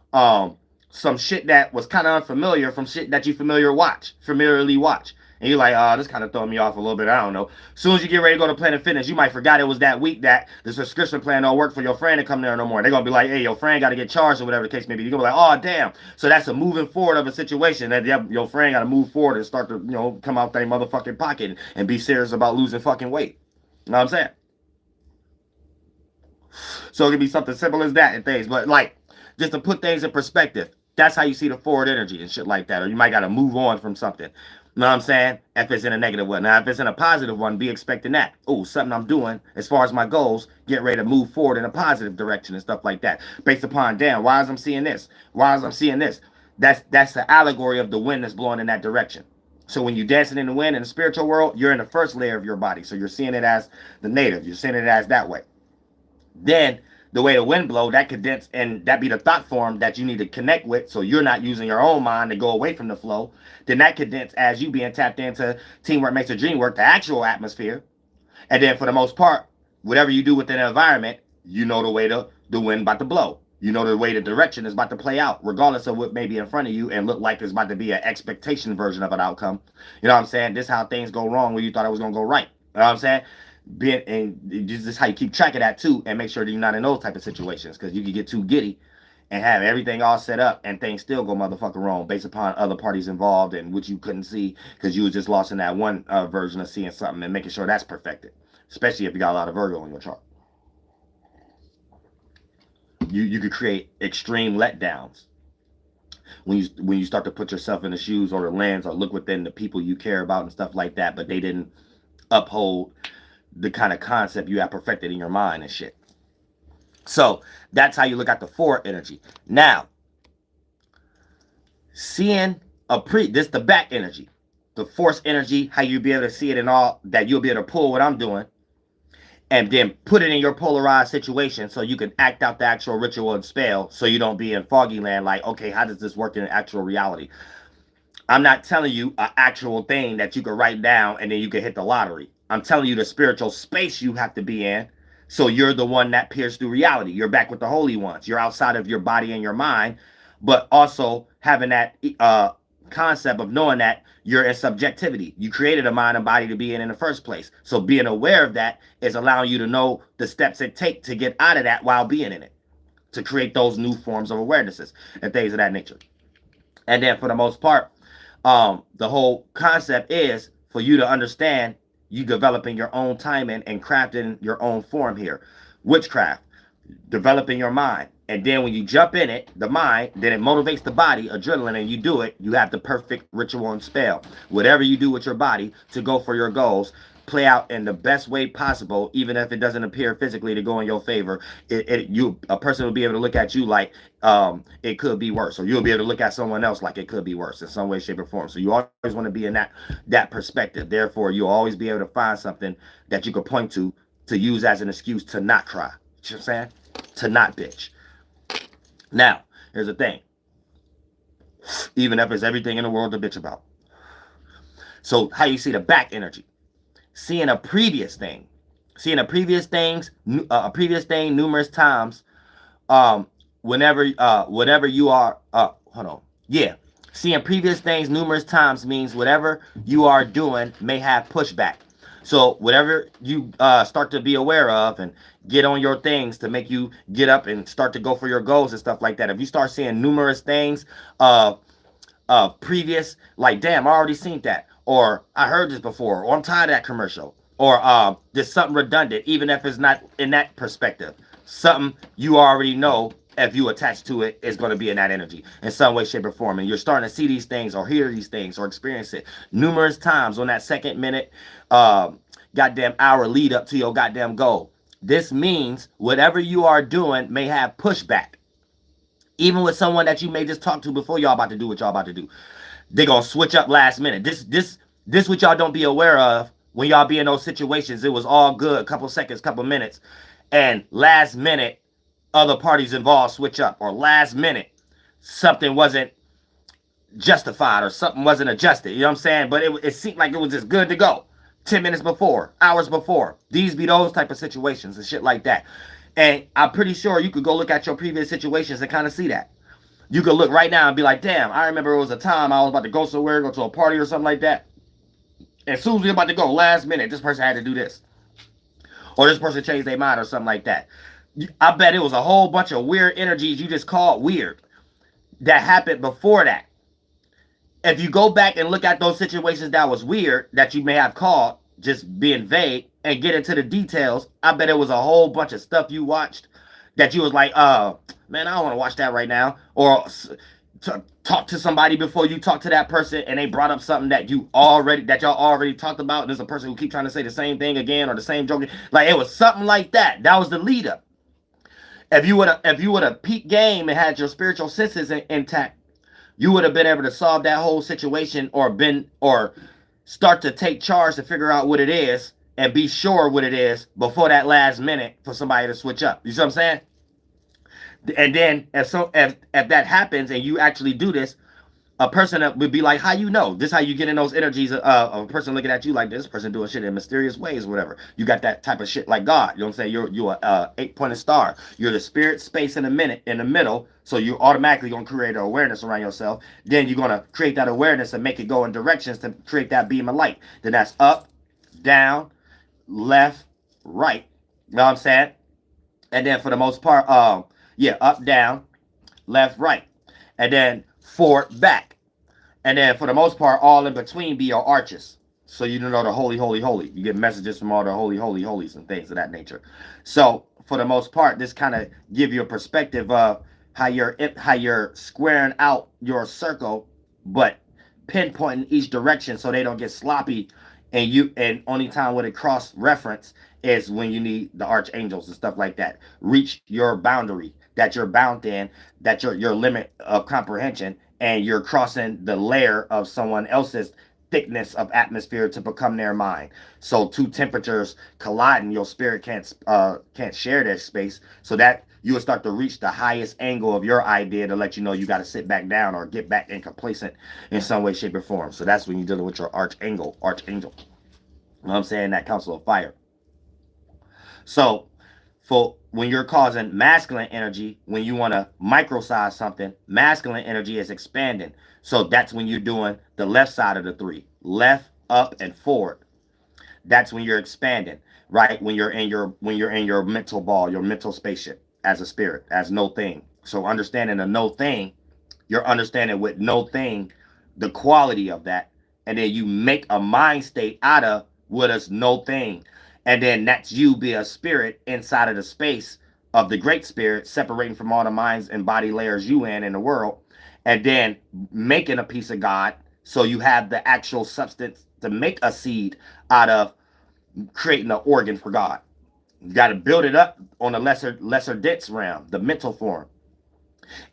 some shit that was kind of unfamiliar from shit that you familiarly watch. And you're like, oh, this kind of throwing me off a little bit. I don't know. As soon as you get ready to go to Planet Fitness, you might forgot it was that week that the subscription plan don't work for your friend to come there no more. They're going to be like, hey, your friend got to get charged or whatever the case may be. You're going to be like, oh, damn. So that's a moving forward of a situation that your friend got to move forward and start to, come out their motherfucking pocket and be serious about losing fucking weight. You know what I'm saying? So it can be something simple as that and things. But like, just to put things in perspective, that's how you see the forward energy and shit like that. Or you might got to move on from something. You know what I'm saying? If it's in a negative one. Now, if it's in a positive one, be expecting that. Oh, something I'm doing as far as my goals, get ready to move forward in a positive direction and stuff like that. Based upon, damn, why is I'm seeing this? Why is I'm seeing this? That's the allegory of the wind that's blowing in that direction. So when you're dancing in the wind in the spiritual world, you're in the first layer of your body. So you're seeing it as the native. You're seeing it as that way. Then the way the wind blow, that condense, and that be the thought form that you need to connect with, so you're not using your own mind to go away from the flow. Then that condense as you being tapped into teamwork makes a dream work, the actual atmosphere. And then for the most part, whatever you do within the environment, you know the way the wind about to blow. You know the way the direction is about to play out, regardless of what may be in front of you and look like it's about to be an expectation version of an outcome. You know what I'm saying? This is how things go wrong when you thought it was going to go right. You know what I'm saying? And this is how you keep track of that too, and make sure that you're not in those type of situations, because you can get too giddy and have everything all set up and things still go motherfucking wrong based upon other parties involved and which you couldn't see because you was just lost in that one version of seeing something and making sure that's perfected, especially if you got a lot of Virgo in your chart. You could create extreme letdowns when you start to put yourself in the shoes or the lens or look within the people you care about and stuff like that, but they didn't uphold the kind of concept you have perfected in your mind and shit. So that's how you look at the forward energy. Now, seeing this the back energy, the force energy, how you be able to see it and all that, you'll be able to pull what I'm doing and then put it in your polarized situation so you can act out the actual ritual and spell so you don't be in foggy land like, okay, how does this work in actual reality? I'm not telling you an actual thing that you can write down and then you can hit the lottery. I'm telling you the spiritual space you have to be in. So you're the one that peers through reality. You're back with the holy ones. You're outside of your body and your mind, but also having that concept of knowing that you're in subjectivity. You created a mind and body to be in the first place. So being aware of that is allowing you to know the steps it takes to get out of that while being in it, to create those new forms of awarenesses and things of that nature. And then for the most part, the whole concept is for you to understand you developing your own timing and crafting your own form here. Witchcraft, developing your mind. And then when you jump in it, the mind, then it motivates the body, adrenaline, and you do it, you have the perfect ritual and spell. Whatever you do with your body to go for your goals, play out in the best way possible, even if it doesn't appear physically to go in your favor. A person will be able to look at you like it could be worse, or you'll be able to look at someone else like it could be worse in some way, shape, or form. So you always want to be in that perspective. Therefore, you'll always be able to find something that you could point to use as an excuse to not cry. You know what I'm saying? To not bitch. Now, here's the thing. Even if it's everything in the world to bitch about. So how you see the back energy? Seeing a previous thing numerous times, whatever you are, hold on, yeah, seeing previous things numerous times means whatever you are doing may have pushback. So whatever you start to be aware of and get on your things to make you get up and start to go for your goals and stuff like that, if you start seeing numerous things previous, like, damn, I already seen that, or I heard this before, or I'm tired of that commercial, or there's something redundant, even if it's not in that perspective. Something you already know, if you attach to it, is going to be in that energy in some way, shape, or form. And you're starting to see these things or hear these things or experience it numerous times on that second, minute, goddamn hour lead up to your goddamn goal. This means whatever you are doing may have pushback. Even with someone that you may just talk to before y'all about to do what y'all about to do, they gonna switch up last minute. This what y'all don't be aware of when y'all be in those situations. It was all good, couple seconds, couple minutes, and last minute, other parties involved switch up, or last minute, something wasn't justified or something wasn't adjusted. You know what I'm saying? But it seemed like it was just good to go 10 minutes before, hours before. These be those type of situations and shit like that. And I'm pretty sure you could go look at your previous situations and kind of see that. You could look right now and be like, damn, I remember it was a time I was about to go somewhere, go to a party or something like that. And as soon as we were about to go, last minute, this person had to do this. Or this person changed their mind or something like that. I bet it was a whole bunch of weird energies you just called weird that happened before that. If you go back and look at those situations that was weird, that you may have called just being vague, and get into the details, I bet it was a whole bunch of stuff you watched that you was like, man, I don't want to watch that right now. Or talk to somebody before you talk to that person, and they brought up something that y'all already talked about, and there's a person who keep trying to say the same thing again or the same joke. Like, it was something like that. That was the lead up. If you would have peaked game and had your spiritual senses intact, you would have been able to solve that whole situation, or start to take charge to figure out what it is and be sure what it is before that last minute for somebody to switch up. You see what I'm saying? And then if that happens and you actually do this, a person would be like, how you know? This is how you get in those energies of a person looking at you like this person doing shit in mysterious ways or whatever. You got that type of shit like God. You know what I'm saying? You're a 8-pointed star. You're the spirit space in the middle. So you're automatically going to create an awareness around yourself. Then you're going to create that awareness and make it go in directions to create that beam of light. Then that's up, down, left, right. You know what I'm saying? And then for the most part, up, down, left, right. And then forward, back. And then for the most part, all in between be your arches. So you know the holy, holy, holy. You get messages from all the holy, holy, holies and things of that nature. So for the most part, this kind of give you a perspective of how you're squaring out your circle, but pinpointing each direction so they don't get sloppy. And only time when it cross reference is when you need the archangels and stuff like that. Reach your boundary that you're bound in, that your limit of comprehension, and you're crossing the layer of someone else's thickness of atmosphere to become their mind. So two temperatures colliding, your spirit can't share that space. So that you will start to reach the highest angle of your idea to let you know you got to sit back down or get back in complacent in some way, shape, or form. So that's when you're dealing with your archangel. You know what I'm saying? That council of fire. So for when you're causing masculine energy, when you want to microsize something, masculine energy is expanding. So that's when you're doing the left side of the three, left, up, and forward. That's when you're expanding, right? When you're in your mental ball, your mental spaceship as a spirit, as no thing. So understanding a no thing, you're understanding with no thing the quality of that, and then you make a mind state out of what is no thing, and then that's you be a spirit inside of the space of the great spirit, separating from all the minds and body layers you in the world, and then making a piece of God, so you have the actual substance to make a seed out of creating an organ for God. You got to build it up on a lesser dense realm, the mental form,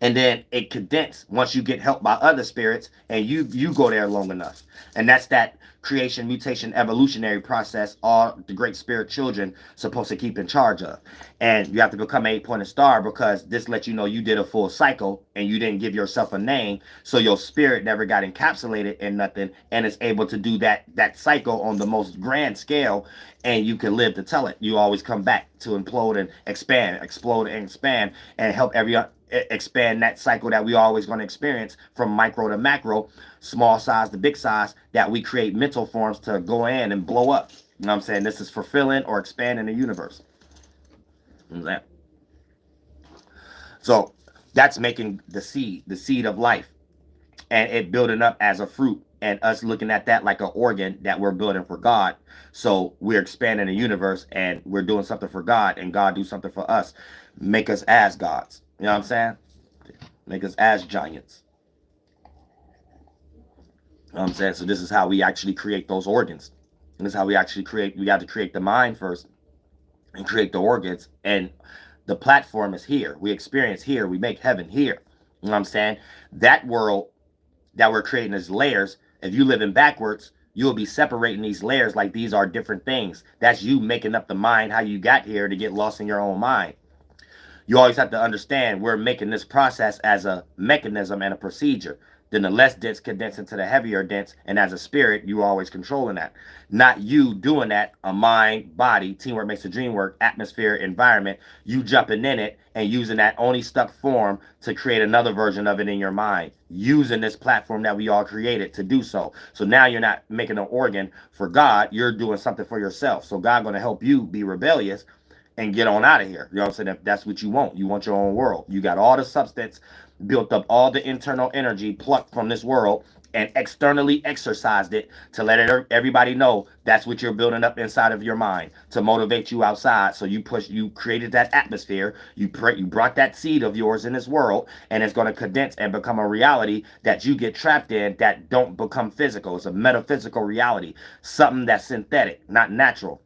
and then it condense once you get helped by other spirits and you go there long enough. And that's that creation, mutation, evolutionary process all the great spirit children supposed to keep in charge of. And you have to become an 8-pointed star, because this lets you know you did a full cycle and you didn't give yourself a name, so your spirit never got encapsulated in nothing, and it's able to do that cycle on the most grand scale, and you can live to tell it. You always come back to implode and expand, explode and expand, and help expand that cycle that we always going to experience from micro to macro, small size to big size, that we create mental forms to go in and blow up. You know what I'm saying? This is fulfilling or expanding the universe. You know what I'm saying? So that's making the seed of life, and it building up as a fruit, and us looking at that like an organ that we're building for God. So we're expanding the universe and we're doing something for God, and God do something for us, make us as gods. You know what I'm saying? Make us as giants. You know what I'm saying? So this is how we actually create those organs. And this is how we actually create. We got to create the mind first and create the organs. And the platform is here. We experience here. We make heaven here. You know what I'm saying? That world that we're creating as layers, if you live in backwards, you'll be separating these layers like these are different things. That's you making up the mind how you got here to get lost in your own mind. You always have to understand we're making this process as a mechanism and a procedure. Then the less dense condense into the heavier dense, and as a spirit, you always controlling that. Not you doing that, a mind, body, teamwork makes the dream work, atmosphere, environment, you jumping in it and using that only stuck form to create another version of it in your mind, using this platform that we all created to do so. So now you're not making an organ for God, you're doing something for yourself. So God going to help you be rebellious and get on out of here. You know what I'm saying? If that's what you want your own world. You got all the substance, built up all the internal energy plucked from this world, and externally exercised it to let everybody know that's what you're building up inside of your mind to motivate you outside. So you created that atmosphere, you brought that seed of yours in this world, and it's going to condense and become a reality that you get trapped in, that don't become physical. It's a metaphysical reality, something that's synthetic, not natural.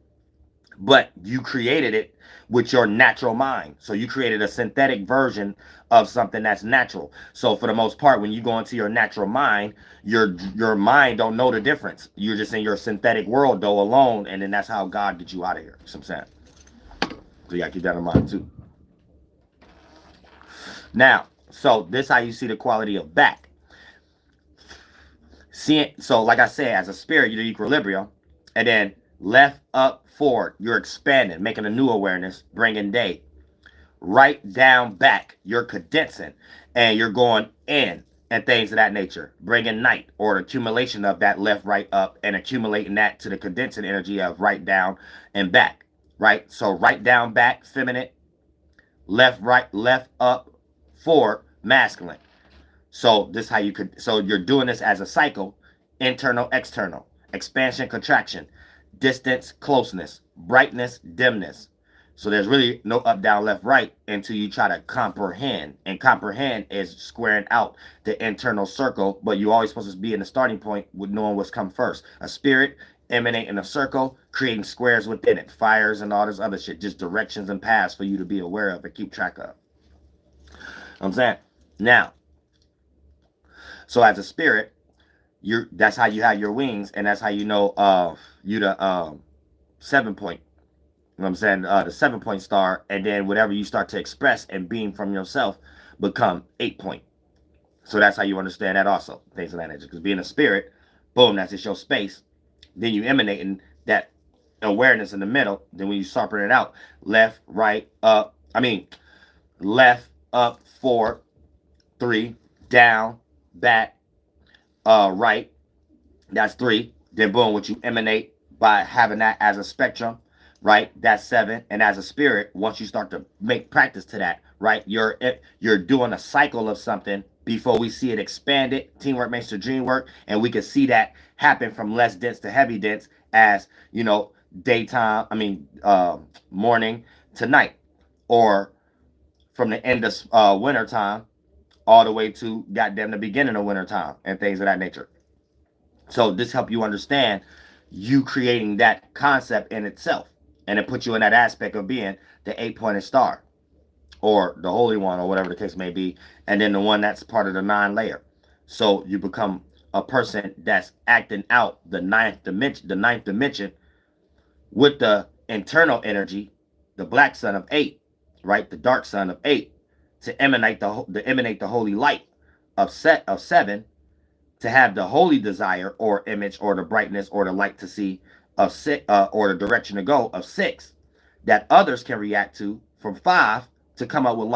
But you created it with your natural mind. So you created a synthetic version of something that's natural. So for the most part, when you go into your natural mind, your mind don't know the difference. You're just in your synthetic world though alone, and then that's how God gets you out of here. You know what I'm saying? So you gotta keep that in mind too. Now, so this how you see the quality of back. So like I said, as a spirit, you're the equilibrium, and then left, up, forward, you're expanding, making a new awareness, bringing day. Right, down, back, you're condensing, and you're going in, and things of that nature, bringing night, or the accumulation of that left, right, up, and accumulating that to the condensing energy of right, down, and back. Right, so right, down, back, feminine, left, right, left, up, forward, masculine. So this how you could. So you're doing this as a cycle: internal, external, expansion, contraction, distance, closeness, brightness, dimness. So there's really no up, down, left, right until you try to comprehend. And comprehend is squaring out the internal circle, but you always supposed to be in the starting point with knowing what's come first. A spirit emanating a circle, creating squares within it, fires and all this other shit, just directions and paths for you to be aware of and keep track of. You know what I'm saying? Now, so as a spirit, that's how you have your wings, and that's how you know you the 7 point. You know what I'm saying? The 7-point star, and then whatever you start to express and beam from yourself become 8-point. So that's how you understand that also. Things of that nature. Because being a spirit, boom, that's just your space. Then you emanating that awareness in the middle. Then when you sharpen it out, left, right, up. I mean, left, up, forward, 3, down, back, right. That's 3. Then boom, what you emanate by having that as a spectrum, right? That's 7. And as a spirit, once you start to make practice to that, right? You're doing a cycle of something before we see it expanded. Teamwork makes the dream work, and we can see that happen from less dense to heavy dense as daytime. I mean, morning to night, or from the end of winter time all the way to goddamn the beginning of winter time and things of that nature. So this help you understand you creating that concept in itself, and it puts you in that aspect of being the 8-pointed star or the holy one or whatever the case may be, and then the one that's part of the 9 layer. So you become a person that's acting out the ninth dimension with the internal energy, the black sun of 8, right? The dark sun of 8, to emanate the holy light of 7, to have the holy desire or image or the brightness or the light to see of 6, or the direction to go of 6, that others can react to from 5, to come up with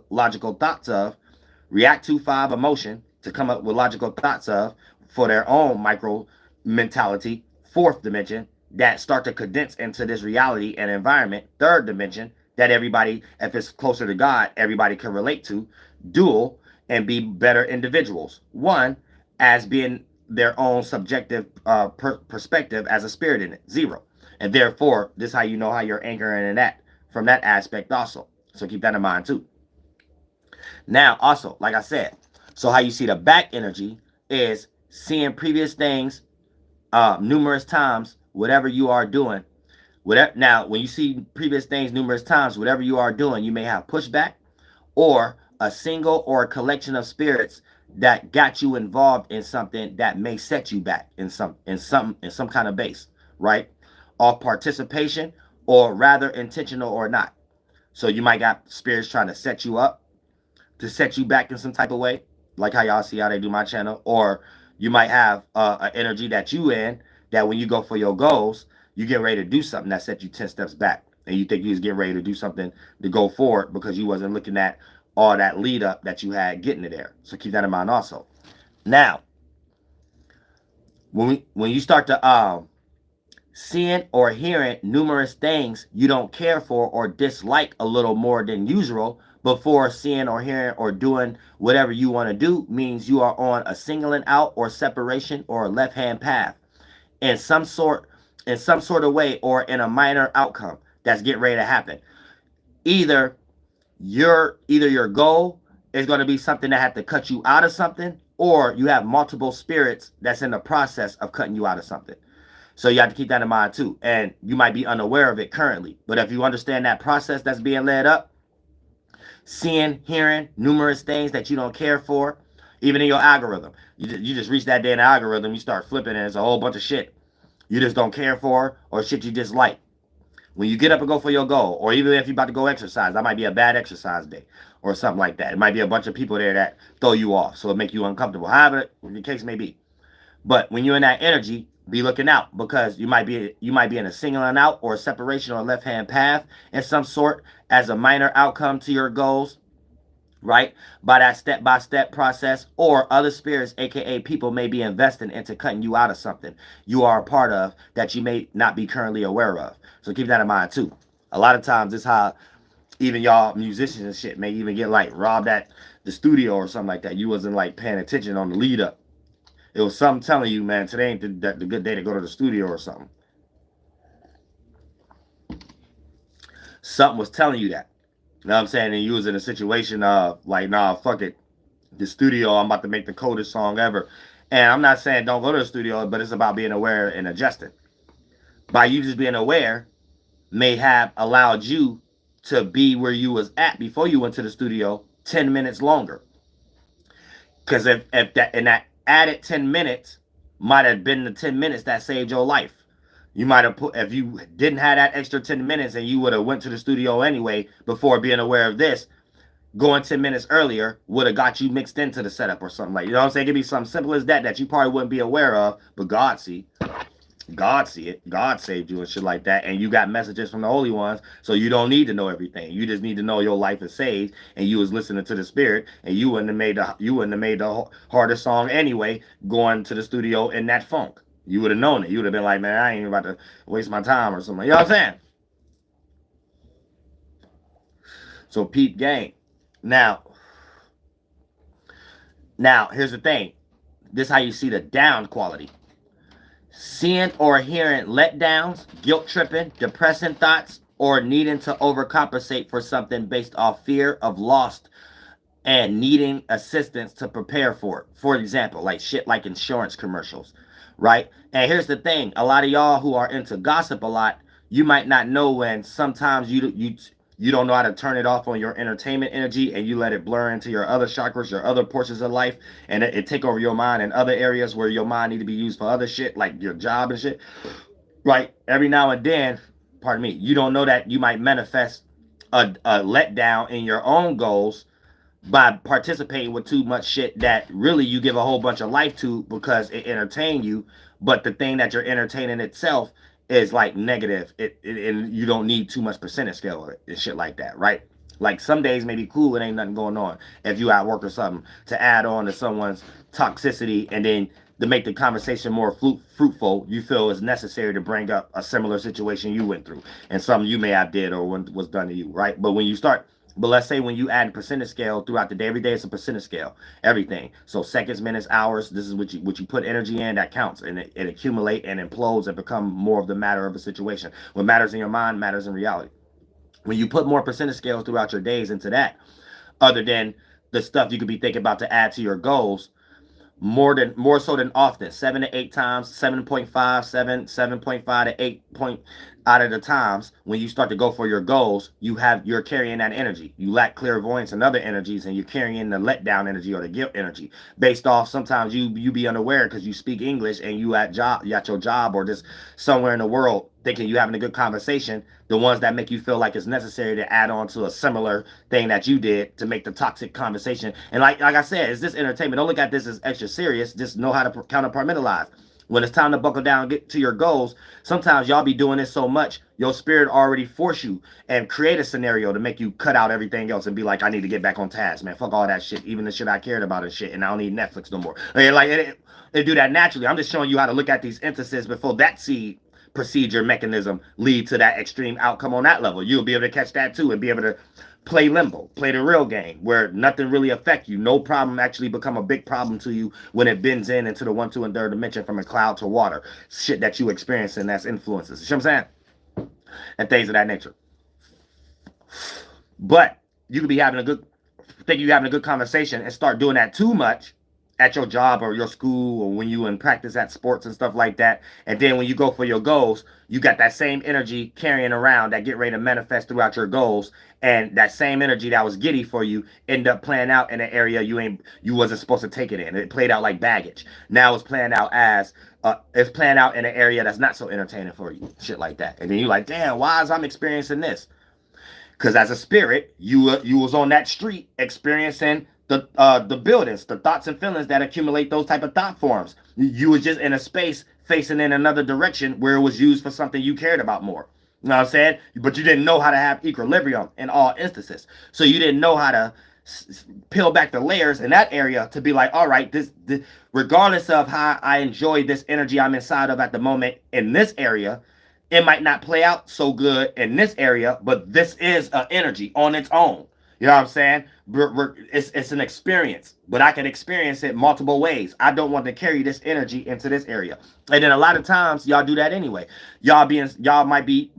logical thoughts of, react to 5 emotion, to come up with logical thoughts of for their own micro mentality, 4th dimension, that start to condense into this reality and environment, 3rd dimension, that everybody, if it's closer to God, everybody can relate to, dual, and be better individuals. 1, as being their own subjective perspective as a spirit in it, 0. And therefore, this is how you know how you're anchoring in that, from that aspect also. So keep that in mind too. Now, also, like I said, so how you see the back energy is seeing previous things numerous times, whatever you are doing. Now, when you see previous things numerous times, whatever you are doing, you may have pushback, or a single or a collection of spirits that got you involved in something that may set you back in some kind of base, right? Off participation, or rather intentional or not. So you might got spirits trying to set you up, to set you back in some type of way, like how y'all see how they do my channel. Or you might have an energy that you in, that when you go for your goals, you get ready to do something that set you 10 steps back, and you think you was getting ready to do something to go forward because you wasn't looking at all that lead up that you had getting to there. So keep that in mind also. Now, when you start to seeing or hearing numerous things you don't care for or dislike a little more than usual before seeing or hearing or doing whatever you want to do, means you are on a singling out or separation or a left-hand path in some sort of way, or in a minor outcome that's getting ready to happen. Either your goal is going to be something that had to cut you out of something, or you have multiple spirits that's in the process of cutting you out of something. So you have to keep that in mind too. And you might be unaware of it currently, but if you understand that process that's being led up, seeing, hearing numerous things that you don't care for, even in your algorithm, you just reach that day in the algorithm, you start flipping, and it's a whole bunch of shit you just don't care for, or shit you dislike. When you get up and go for your goal, or even if you're about to go exercise, that might be a bad exercise day or something like that. It might be a bunch of people there that throw you off, so it make you uncomfortable. However the case may be. But when you're in that energy, be looking out, because you might be in a singling out or a separation or a left-hand path in some sort as a minor outcome to your goals, right? By that step-by-step process, or other spirits, aka people, may be investing into cutting you out of something you are a part of that you may not be currently aware of. So keep that in mind too. A lot of times it's how even y'all musicians and shit may even get like robbed at the studio or something like that. You wasn't like paying attention on the lead up. It was something telling you, man, today ain't the good day to go to the studio or something. Something was telling you that. You know what I'm saying? And you was in a situation of like, nah, fuck it. The studio, I'm about to make the coldest song ever. And I'm not saying don't go to the studio, but it's about being aware and adjusting. By you just being aware may have allowed you to be where you was at before you went to the studio 10 minutes longer. Because if that added 10 minutes might have been the 10 minutes that saved your life. You might have put, if you didn't have that extra 10 minutes and you would have went to the studio anyway before being aware of this, going 10 minutes earlier would have got you mixed into the setup or something like, you know what I'm saying? It could be something simple as that that you probably wouldn't be aware of, but God see. God see it. God saved you and shit like that. And you got messages from the holy ones, so you don't need to know everything. You just need to know your life is saved, and you was listening to the spirit, and you wouldn't have made the hardest song anyway, going to the studio in that funk. You would have known it. You would have been like, man, I ain't even about to waste my time or something. You know what I'm saying? So peep game. Now here's the thing. This is how you see the down quality. Seeing or hearing letdowns, guilt tripping, depressing thoughts, or needing to overcompensate for something based off fear of loss and needing assistance to prepare for it. For example, like shit like insurance commercials, right? And here's the thing. A lot of y'all who are into gossip a lot, you might not know when sometimes you don't know how to turn it off on your entertainment energy and you let it blur into your other chakras, your other portions of life, and it take over your mind in other areas where your mind need to be used for other shit, like your job and shit, right? Every now and then, pardon me, you don't know that you might manifest a letdown in your own goals by participating with too much shit that really you give a whole bunch of life to because it entertained you, but the thing that you're entertaining itself is like negative. And you don't need too much percentage scale of it and shit like that, right? Like some days may be cool, it ain't nothing going on if you at work or something, to add on to someone's toxicity and then to make the conversation more fruitful, you feel is necessary to bring up a similar situation you went through and something you may have did or was done to you, right? But let's say when you add a percentage scale throughout the day, every day it's a percentage scale, everything. So seconds, minutes, hours, this is what you put energy in, that counts. And it accumulate and implodes and become more of the matter of a situation. What matters in your mind matters in reality. When you put more percentage scales throughout your days into that, other than the stuff you could be thinking about to add to your goals, more so than often, 7 to 8 times, 7.5, 7.5 to 8 point out of the times when you start to go for your goals, you're carrying that energy. You lack clairvoyance and other energies, and you're carrying the letdown energy or the guilt energy based off. Sometimes you be unaware because you speak English and you at your job or just somewhere in the world thinking you having a good conversation, the ones that make you feel like it's necessary to add on to a similar thing that you did to make the toxic conversation. And like I said, it's this entertainment. Don't look at this as extra serious. Just know how to counterpartmentalize. When it's time to buckle down and get to your goals, sometimes y'all be doing this so much, your spirit already force you and create a scenario to make you cut out everything else and be like, I need to get back on task, man. Fuck all that shit, even the shit I cared about and shit, and I don't need Netflix no more. Like it do that naturally. I'm just showing you how to look at these instances before that seed procedure mechanism lead to that extreme outcome on that level. You'll be able to catch that too and be able to play limbo, play the real game where nothing really affect you. No problem actually become a big problem to you when it bends into the 1, 2, and 3rd dimension from a cloud to water. Shit that you experience and that's influences. You know what I'm saying? And things of that nature. But you could be having a good conversation and start doing that too much at your job or your school or when you in practice at sports and stuff like that. And then when you go for your goals, you got that same energy carrying around that get ready to manifest throughout your goals. And that same energy that was giddy for you end up playing out in an area you wasn't supposed to take it in. It played out like baggage. Now it's playing out in an area that's not so entertaining for you. Shit like that. And then you're like, damn, why is I'm experiencing this? Because as a spirit, you was on that street experiencing the buildings, the thoughts and feelings that accumulate those type of thought forms. You was just in a space facing in another direction where it was used for something you cared about more. You know what I'm saying? But you didn't know how to have equilibrium in all instances. So you didn't know how to peel back the layers in that area to be like, all right, this regardless of how I enjoy this energy I'm inside of at the moment in this area, it might not play out so good in this area, but this is an energy on its own. You know what I'm saying? It's an experience, but I can experience it multiple ways. I don't want to carry this energy into this area. And then a lot of times y'all do that anyway. Y'all might be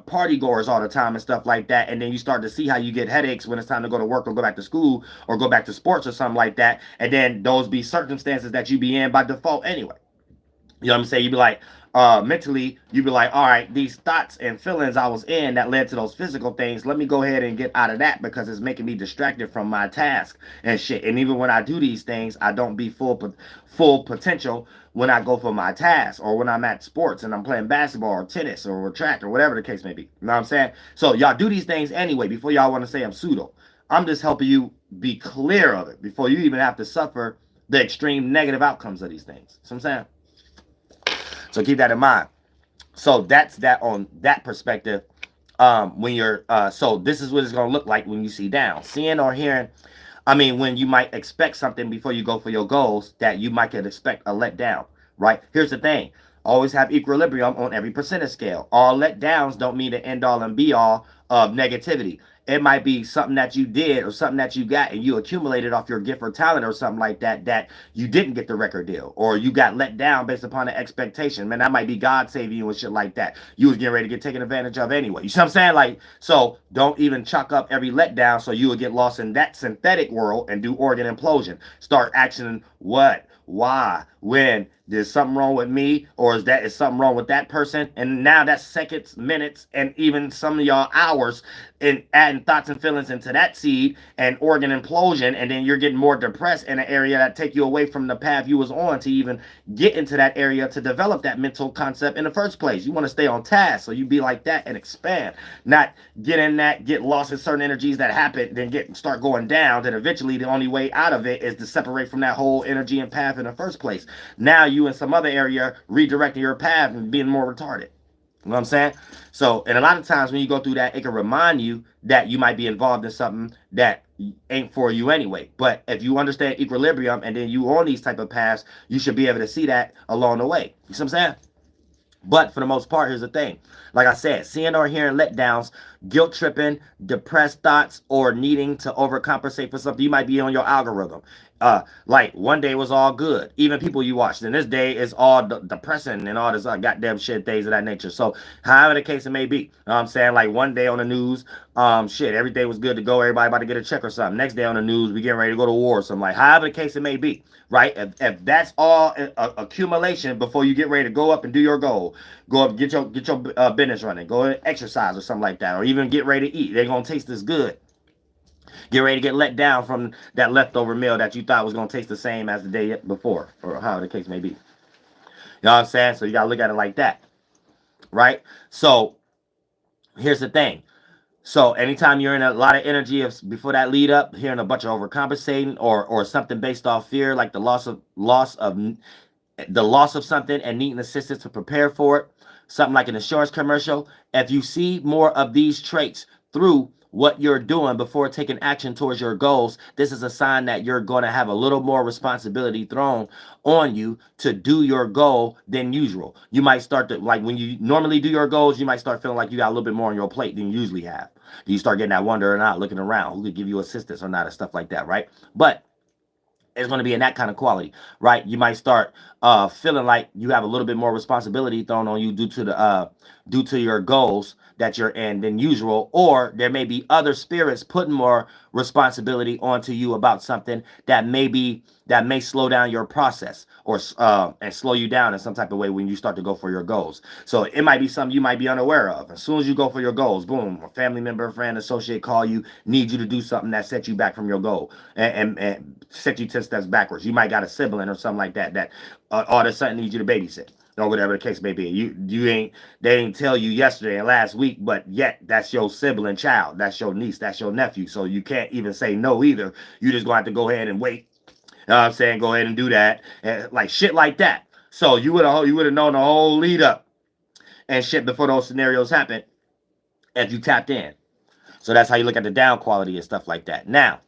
party goers all the time and stuff like that. And then you start to see how you get headaches when it's time to go to work or go back to school or go back to sports or something like that. And then those be circumstances that you be in by default anyway. You know what I'm saying? You'd be like, mentally, you'd be like, all right, these thoughts and feelings I was in that led to those physical things, let me go ahead and get out of that because it's making me distracted from my task and shit. And even when I do these things, I don't be full potential when I go for my task or when I'm at sports and I'm playing basketball or tennis or track or whatever the case may be. You know what I'm saying? So y'all do these things anyway before y'all want to say I'm pseudo. I'm just helping you be clear of it before you even have to suffer the extreme negative outcomes of these things. You know what I'm saying? So keep that in mind. So that's that on that perspective. When you're so this is what it's gonna look like when you see down. Seeing or hearing, I mean, when you might expect something before you go for your goals that you might could expect a letdown, right? Here's the thing. Always have equilibrium on every percentage scale. All letdowns don't mean the end all and be all of negativity. It might be something that you did or something that you got and you accumulated off your gift or talent or something like that that you didn't get the record deal or you got let down based upon the expectation. Man, that might be God saving you and shit like that. You was getting ready to get taken advantage of anyway. You see what I'm saying? Like, so don't even chalk up every letdown so you will get lost in that synthetic world and do organ implosion. Start actioning what, why, when. There's something wrong with me, or is something wrong with that person? And now that's seconds, minutes, and even some of y'all hours in adding thoughts and feelings into that seed and organ implosion, and then you're getting more depressed in an area that take you away from the path you was on to even get into that area to develop that mental concept in the first place. You want to stay on task, so you be like that and expand, not get in that, get lost in certain energies that happen, then start going down. Then eventually, the only way out of it is to separate from that whole energy and path in the first place. Now you in some other area redirecting your path and being more retarded. You know what I'm saying? So, and a lot of times when you go through that, it can remind you that you might be involved in something that ain't for you anyway. But if you understand equilibrium and then you on these type of paths, you should be able to see that along the way. You see what I'm saying? But for the most part, here's the thing. Like I said, seeing or hearing letdowns, guilt tripping, depressed thoughts, or needing to overcompensate for something, you might be on your algorithm. Like one day was all good. Even people you watched, and this day is all depressing and all this goddamn shit, things of that nature. So, however the case it may be, you know what I'm saying? Like one day on the news, shit, every day was good to go. Everybody about to get a check or something. Next day on the news, we getting ready to go to war or something. Like however the case it may be, right? If that's all accumulation before you get ready to go up and do your goal, go up, get your business running, go and exercise or something like that, or even get ready to eat. They're gonna taste this good. Get ready to get let down from that leftover meal that you thought was gonna taste the same as the day before, or however the case may be. You know what I'm saying? So you gotta look at it like that, right? So here's the thing. So anytime you're in a lot of energy before that lead up, hearing a bunch of overcompensating or something based off fear, like the loss of something and needing assistance to prepare for it, something like an insurance commercial. If you see more of these traits through what you're doing before taking action towards your goals, this is a sign that you're going to have a little more responsibility thrown on you to do your goal than usual. You might start to, like when you normally do your goals, you might start feeling like you got a little bit more on your plate than you usually have. You start getting that wonder or not, looking around, who could give you assistance or not, and stuff like that, right? But it's going to be in that kind of quality, right? You might start feeling like you have a little bit more responsibility thrown on you due to your goals that you're in than usual, or there may be other spirits putting more responsibility onto you about something that may slow down your process or and slow you down in some type of way when you start to go for your goals. So it might be something you might be unaware of. As soon as you go for your goals, boom, a family member, friend, associate call you, need you to do something that sets you back from your goal and set you 10 steps backwards. You might got a sibling or something like that all of a sudden needs you to babysit or whatever the case may be. They ain't tell you yesterday and last week, but yet that's your sibling child, that's your niece, that's your nephew. So you can't even say no either. You just gonna have to go ahead and wait. You know what I'm saying? Go ahead and do that, and like shit like that. So you would have known the whole lead up and shit before those scenarios happened if you tapped in. So that's how you look at the down quality and stuff like that. Now,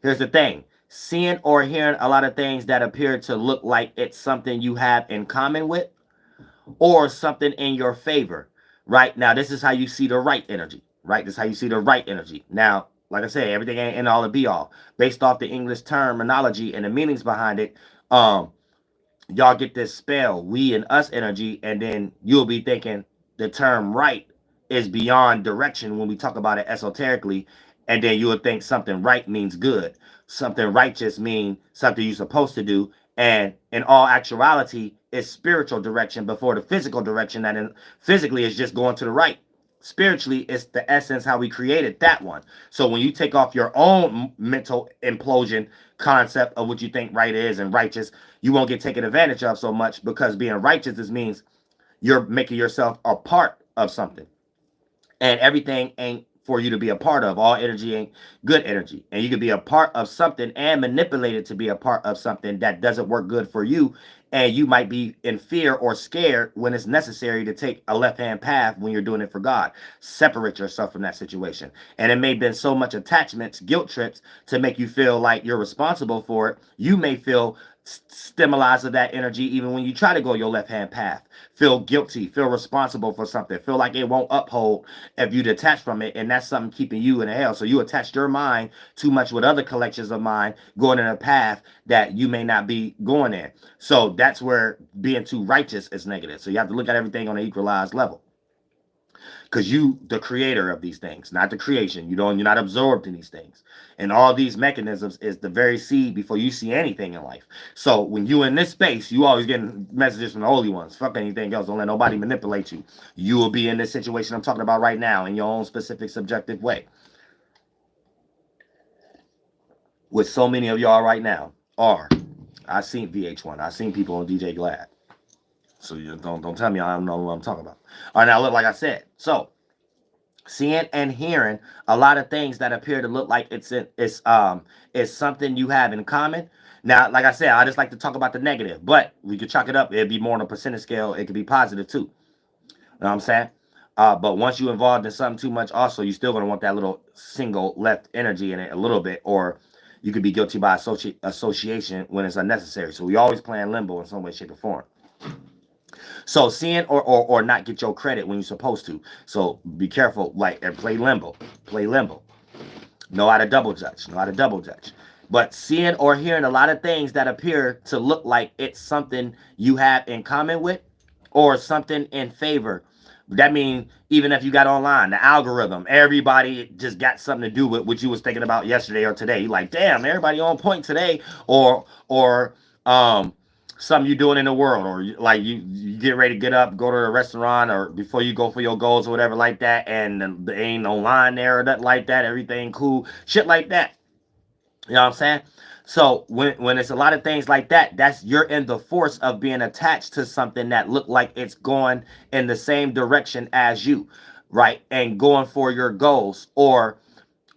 here's the thing. Seeing or hearing a lot of things that appear to look like it's something you have in common with or something in your favor, right? Now, this is how you see the right energy, right? This is how you see the right energy. Now, like I said, everything ain't in all and be all. Based off the English terminology and the meanings behind it, y'all get this spell, we and us energy, and then you'll be thinking the term right is beyond direction when we talk about it esoterically And then you would think something right means good. Something righteous means something you're supposed to do. And in all actuality, it's spiritual direction before the physical direction that physically is just going to the right. Spiritually, it's the essence how we created that one. So when you take off your own mental implosion concept of what you think right is and righteous, you won't get taken advantage of so much, because being righteous is means you're making yourself a part of something. And everything ain't for you to be a part of. All energy ain't good energy. And you can be a part of something and manipulate it to be a part of something that doesn't work good for you. And you might be in fear or scared when it's necessary to take a left-hand path when you're doing it for God. Separate yourself from that situation. And it may have been so much attachments, guilt trips to make you feel like you're responsible for it. You may feel stimulus of that energy even when you try to go your left-hand path. Feel guilty, feel responsible for something, feel like it won't uphold if you detach from it, and that's something keeping you in the hell. So you attached your mind too much with other collections of mind going in a path that you may not be going in. So that's where being too righteous is negative. So you have to look at everything on an equalized level, because you the creator of these things, not the creation. You're not absorbed in these things, and all these mechanisms is the very seed before you see anything in life. So when you in this space, you always getting messages from the holy ones. Fuck anything else. Don't let nobody manipulate you. You will be in this situation I'm talking about right now in your own specific subjective way. With so many of y'all right now are, I seen VH1, I seen people on DJ Glad. So you don't tell me I don't know what I'm talking about. All right, now look, like I said, so seeing and hearing a lot of things that appear to look like it's something you have in common. Now, like I said, I just like to talk about the negative, but we could chalk it up. It'd be more on a percentage scale. It could be positive too. You know what I'm saying? But once you involved in something too much, also you still gonna want that little single left energy in it a little bit, or you could be guilty by association when it's unnecessary. So we always play in limbo in some way, shape, or form. So seeing or not get your credit when you're supposed to. So be careful, like, and play limbo. Play limbo. Know how to double judge. Know how to double judge. But seeing or hearing a lot of things that appear to look like it's something you have in common with, or something in favor. That means even if you got online, the algorithm, everybody just got something to do with what you was thinking about yesterday or today. You're like, damn, everybody on point today, or something you doing in the world, or like you get ready to get up, go to a restaurant, or before you go for your goals or whatever like that, and there ain't no line there or nothing like that. Everything cool, shit like that. You know what I'm saying? So when it's a lot of things like that, that's you're in the force of being attached to something that look like it's going in the same direction as you, right? And going for your goals, or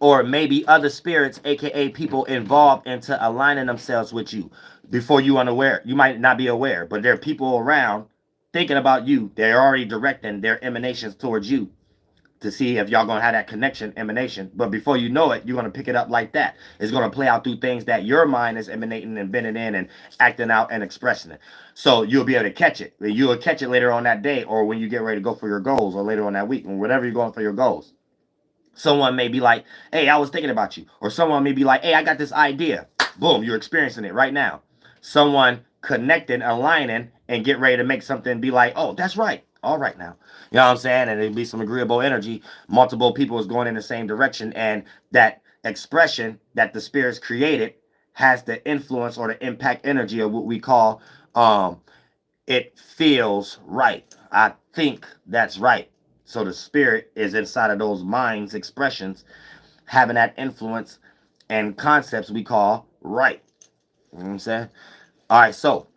maybe other spirits, aka people involved into aligning themselves with you before you unaware. You might not be aware, but there are people around thinking about you. They're already directing their emanations towards you to see if y'all gonna have that connection emanation. But before you know it, you're gonna pick it up like that. It's gonna play out through things that your mind is emanating and bending in and acting out and expressing it. So you'll be able to catch it. You'll catch it later on that day, or when you get ready to go for your goals, or later on that week, or whatever you're going for your goals. Someone may be like, hey, I was thinking about you. Or someone may be like, hey, I got this idea. Boom, you're experiencing it right now. Someone connecting, aligning, and get ready to make something be like, oh, that's right. All right now. You know what I'm saying? And it'd be some agreeable energy. Multiple people is going in the same direction. And that expression that the spirits created has the influence or the impact energy of what we call it feels right. I think that's right. So the spirit is inside of those minds expressions having that influence and concepts we call right. You know what I'm saying? All right, so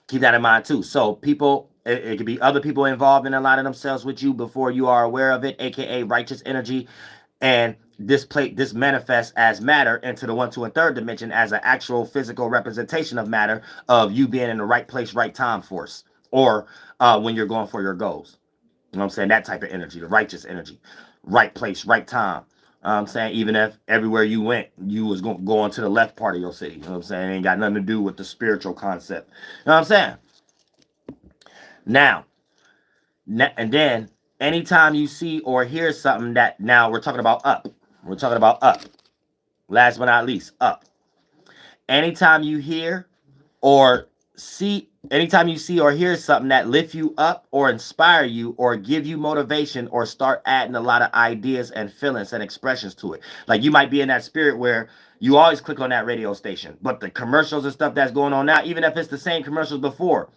keep that in mind too. So people, it could be other people involved in aligning themselves with you before you are aware of it, aka righteous energy. And this manifests as matter into the 1, 2, and 3rd dimension as an actual physical representation of matter, of you being in the right place, right time force, or when you're going for your goals. You know what I'm saying? That type of energy, the righteous energy, right place, right time. I'm saying, even if everywhere you went, you was going to the left part of your city. You know what I'm saying? It ain't got nothing to do with the spiritual concept. You know what I'm saying? Now, and then anytime you see or hear something that, now we're talking about up. We're talking about up. Last but not least, up. Anytime you hear or see Anytime you see or hear something that lift you up or inspire you or give you motivation or start adding a lot of ideas and feelings and expressions to it. Like you might be in that spirit where you always click on that radio station, but the commercials and stuff that's going on now, even if it's the same commercials before,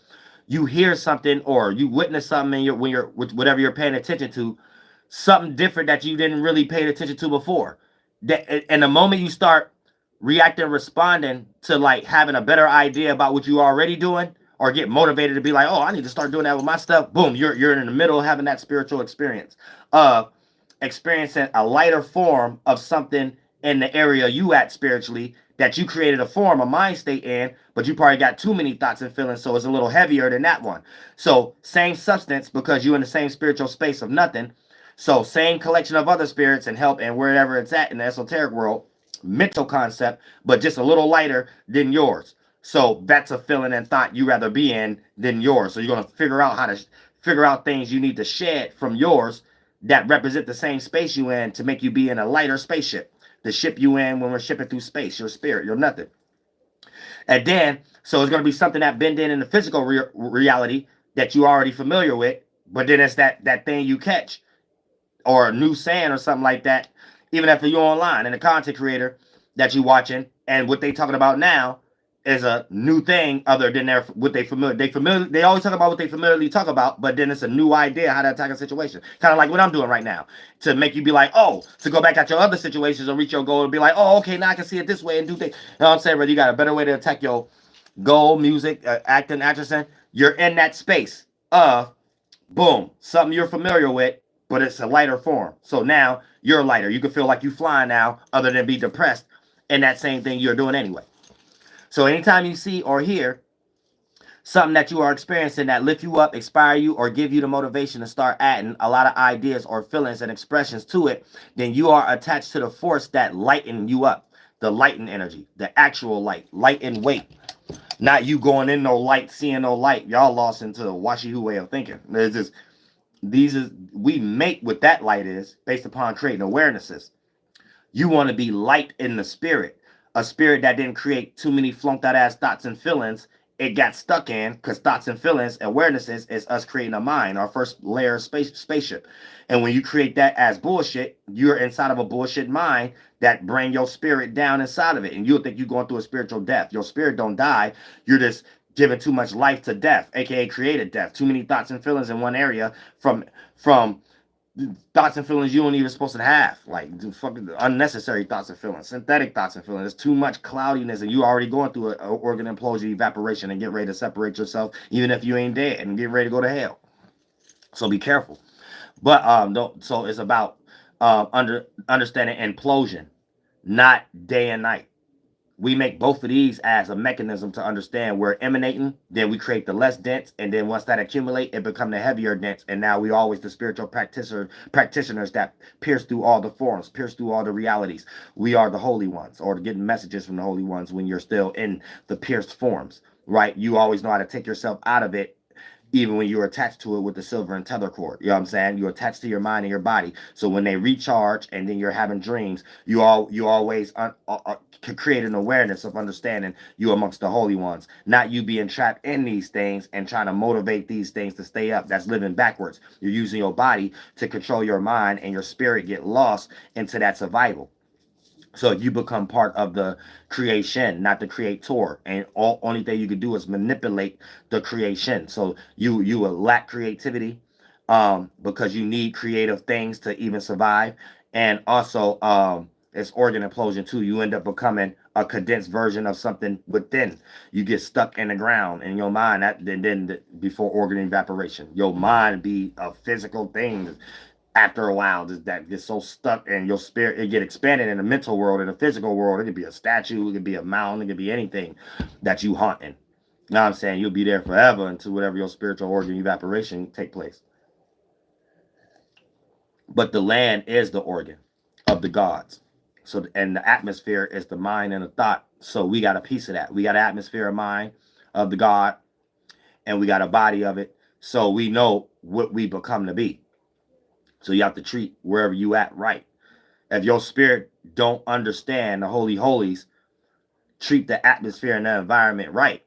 you hear something or you witness something in when you're whatever you're paying attention to, something different that you didn't really pay attention to before. And the moment you start reacting, responding to like having a better idea about what you're already doing, or get motivated to be like, oh, I need to start doing that with my stuff. Boom, you're in the middle of having that spiritual experience of experiencing a lighter form of something in the area you at spiritually that you created a form, a mind state in, but you probably got too many thoughts and feelings, so it's a little heavier than that one. So same substance because you're in the same spiritual space of nothing. So same collection of other spirits and help and wherever it's at in the esoteric world, mental concept, but just a little lighter than yours. So that's a feeling and thought you rather be in than yours. So you're gonna figure out how to figure out things you need to shed from yours that represent the same space you in to make you be in a lighter spaceship. The ship you in when we're shipping through space, your spirit, your nothing. And then, so it's going to be something that bend in the physical reality that you're already familiar with, but then it's that thing you catch or a new saying or something like that, even if you're online and a content creator that you're watching and what they talking about now is a new thing other than their what they familiar. They always talk about what they familiarly talk about, but then it's a new idea how to attack a situation. Kind of like what I'm doing right now to make you be like, oh, to go back at your other situations and reach your goal and be like, oh, okay, now I can see it this way and do things. You know what I'm saying? But you got a better way to attack your goal, music, acting, actressing. You're in that space of boom, something you're familiar with, but it's a lighter form. So now you're lighter. You can feel like you flying now, other than be depressed in that same thing you're doing anyway. So anytime you see or hear something that you are experiencing that lift you up, inspire you, or give you the motivation to start adding a lot of ideas or feelings and expressions to it, then you are attached to the force that lighten you up. The lighten energy, the actual light, light and weight. Not you going in no light, seeing no light. Y'all lost into the washy-hoo way of thinking. There's just we make what that light is based upon creating awarenesses. You want to be light in the spirit, a spirit that didn't create too many flunked out ass thoughts and feelings. It got stuck in because thoughts and feelings, awarenesses is us creating a mind, our first layer of spaceship. And when you create that as bullshit, you're inside of a bullshit mind that bring your spirit down inside of it. And you'll think you're going through a spiritual death. Your spirit don't die. You're just giving too much life to death, aka created death. Too many thoughts and feelings in one area from thoughts and feelings you don't even supposed to have, like fucking unnecessary thoughts and feelings, synthetic thoughts and feelings. There's too much cloudiness, and you already going through an organ implosion, evaporation, and get ready to separate yourself, even if you ain't dead, and get ready to go to hell. So be careful. But so it's about understanding implosion, not day and night. We make both of these as a mechanism to understand we're emanating, then we create the less dense, and then once that accumulate, it become the heavier dense, and now we always the spiritual practitioners that pierce through all the forms, pierce through all the realities. We are the holy ones, or getting messages from the holy ones when you're still in the pierced forms, right? You always know how to take yourself out of it, even when you're attached to it with the silver and tether cord. You know what I'm saying? You're attached to your mind and your body. So when they recharge and then you're having dreams, you always can create an awareness of understanding you amongst the holy ones, not you being trapped in these things and trying to motivate these things to stay up. That's living backwards. You're using your body to control your mind, and your spirit get lost into that survival. So you become part of the creation, not the creator. And only thing you can do is manipulate the creation. So you will lack creativity because you need creative things to even survive. And also it's organ implosion too. You end up becoming a condensed version of something within. You get stuck in the ground in your mind. Then before organ evaporation, your mind be a physical thing. After a while, that gets so stuck, and your spirit, it get expanded in the mental world, in the physical world. It could be a statue, it could be a mountain, it could be anything that you haunting. You know what I'm saying? You'll be there forever until whatever your spiritual organ evaporation take place. But the land is the organ of the gods. So, and the atmosphere is the mind and the thought. So we got a piece of that. We got an atmosphere of mind of the God, and we got a body of it. So we know what we become to be. So you have to treat wherever you at right. If your spirit don't understand the holy holies, treat the atmosphere and the environment right.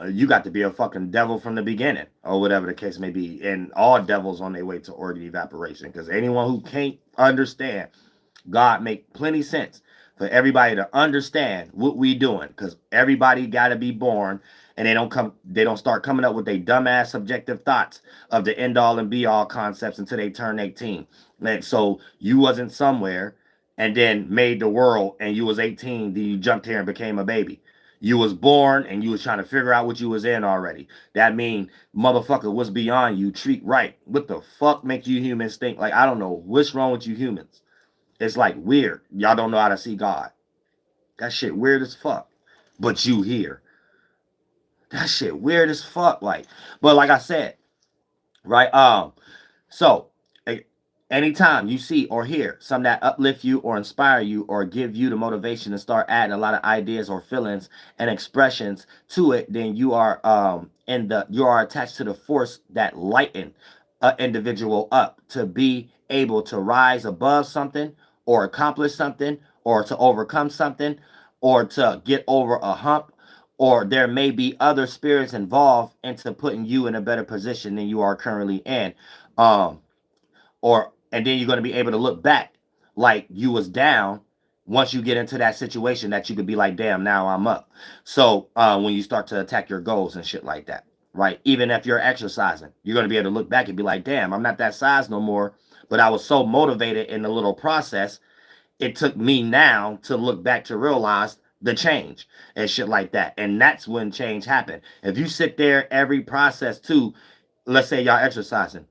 You got to be a fucking devil from the beginning, or whatever the case may be. And all devils on their way to organ evaporation. Because anyone who can't understand God make plenty sense for everybody to understand what we doing. Because everybody got to be born, and they don't start coming up with their dumbass subjective thoughts of the end all and be all concepts until they turn 18. And so you wasn't somewhere and then made the world, and you was 18, then you jumped here and became a baby. You was born and you was trying to figure out what you was in already. That mean, motherfucker, what's beyond you? Treat right. What the fuck make you humans think? Like, I don't know what's wrong with you humans. It's like weird. Y'all don't know how to see God. That shit weird as fuck. But you here. That shit weird as fuck. Like, but like I said, right? So anytime you see or hear something that uplift you or inspire you or give you the motivation to start adding a lot of ideas or feelings and expressions to it, then you are you are attached to the force that lighten an individual up to be able to rise above something or accomplish something or to overcome something or to get over a hump, or there may be other spirits involved into putting you in a better position than you are currently in. Or and then you're going to be able to look back like you was down once you get into that situation that you could be like, damn, now I'm up. So when you start to attack your goals and shit like that, right? Even if you're exercising, you're going to be able to look back and be like, damn, I'm not that size no more, but I was so motivated in the little process. It took me now to look back to realize the change and shit like that. And that's when change happened. If you sit there every process too, let's say y'all exercising,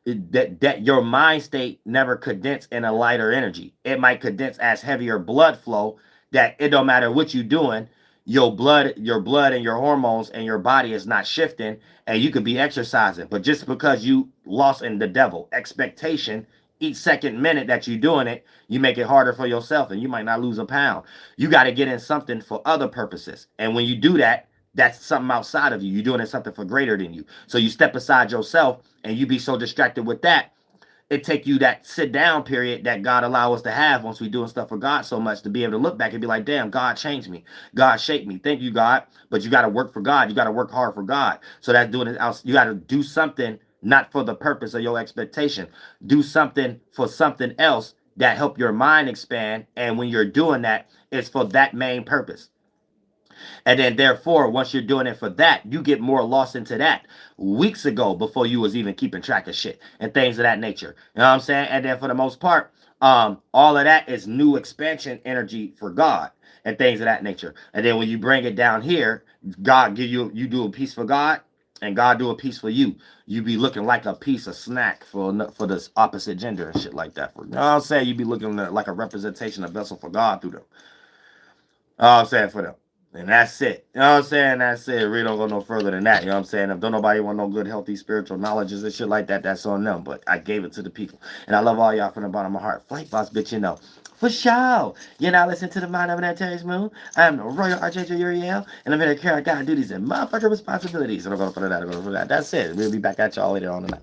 that your mind state never condense in a lighter energy. It might condense as heavier blood flow, that it don't matter what you doing, your blood and your hormones and your body is not shifting, and you could be exercising. But just because you lost in the devil expectation, each second minute that you're doing it, you make it harder for yourself and you might not lose a pound. You got to get in something for other purposes. And when you do that, that's something outside of you. You're doing it something for greater than you. So you step aside yourself and you be so distracted with that, it take you that sit down period that God allow us to have once we doing stuff for God so much to be able to look back and be like, damn, God changed me. God shaped me. Thank you, God. But you got to work for God. You got to work hard for God. So that's doing it out. You got to do something not for the purpose of your expectation. Do something for something else that help your mind expand. And when you're doing that, it's for that main purpose. And then therefore, once you're doing it for that, you get more lost into that weeks ago before you was even keeping track of shit and things of that nature. You know what I'm saying? And then for the most part, all of that is new expansion energy for God and things of that nature. And then when you bring it down here, God give you do a piece for God and God do a piece for you. You be looking like a piece of snack for this opposite gender and shit like that. You know what I'm saying? You be looking like a representation, a vessel for God through them. I'm saying for them. And that's it. You know what I'm saying? That's it. We don't go no further than that. You know what I'm saying? If don't nobody want no good, healthy, spiritual knowledges and shit like that, that's on them. But I gave it to the people. And I love all y'all from the bottom of my heart. Flight boss, bitch, you know. For sure. You're now listening to the Mind of an Antares Moon. I am the Royal Archangel Uriel. And I'm here to carry out God duties and motherfucking responsibilities. And I'm going to put that. That's it. We'll be back at y'all later on tonight.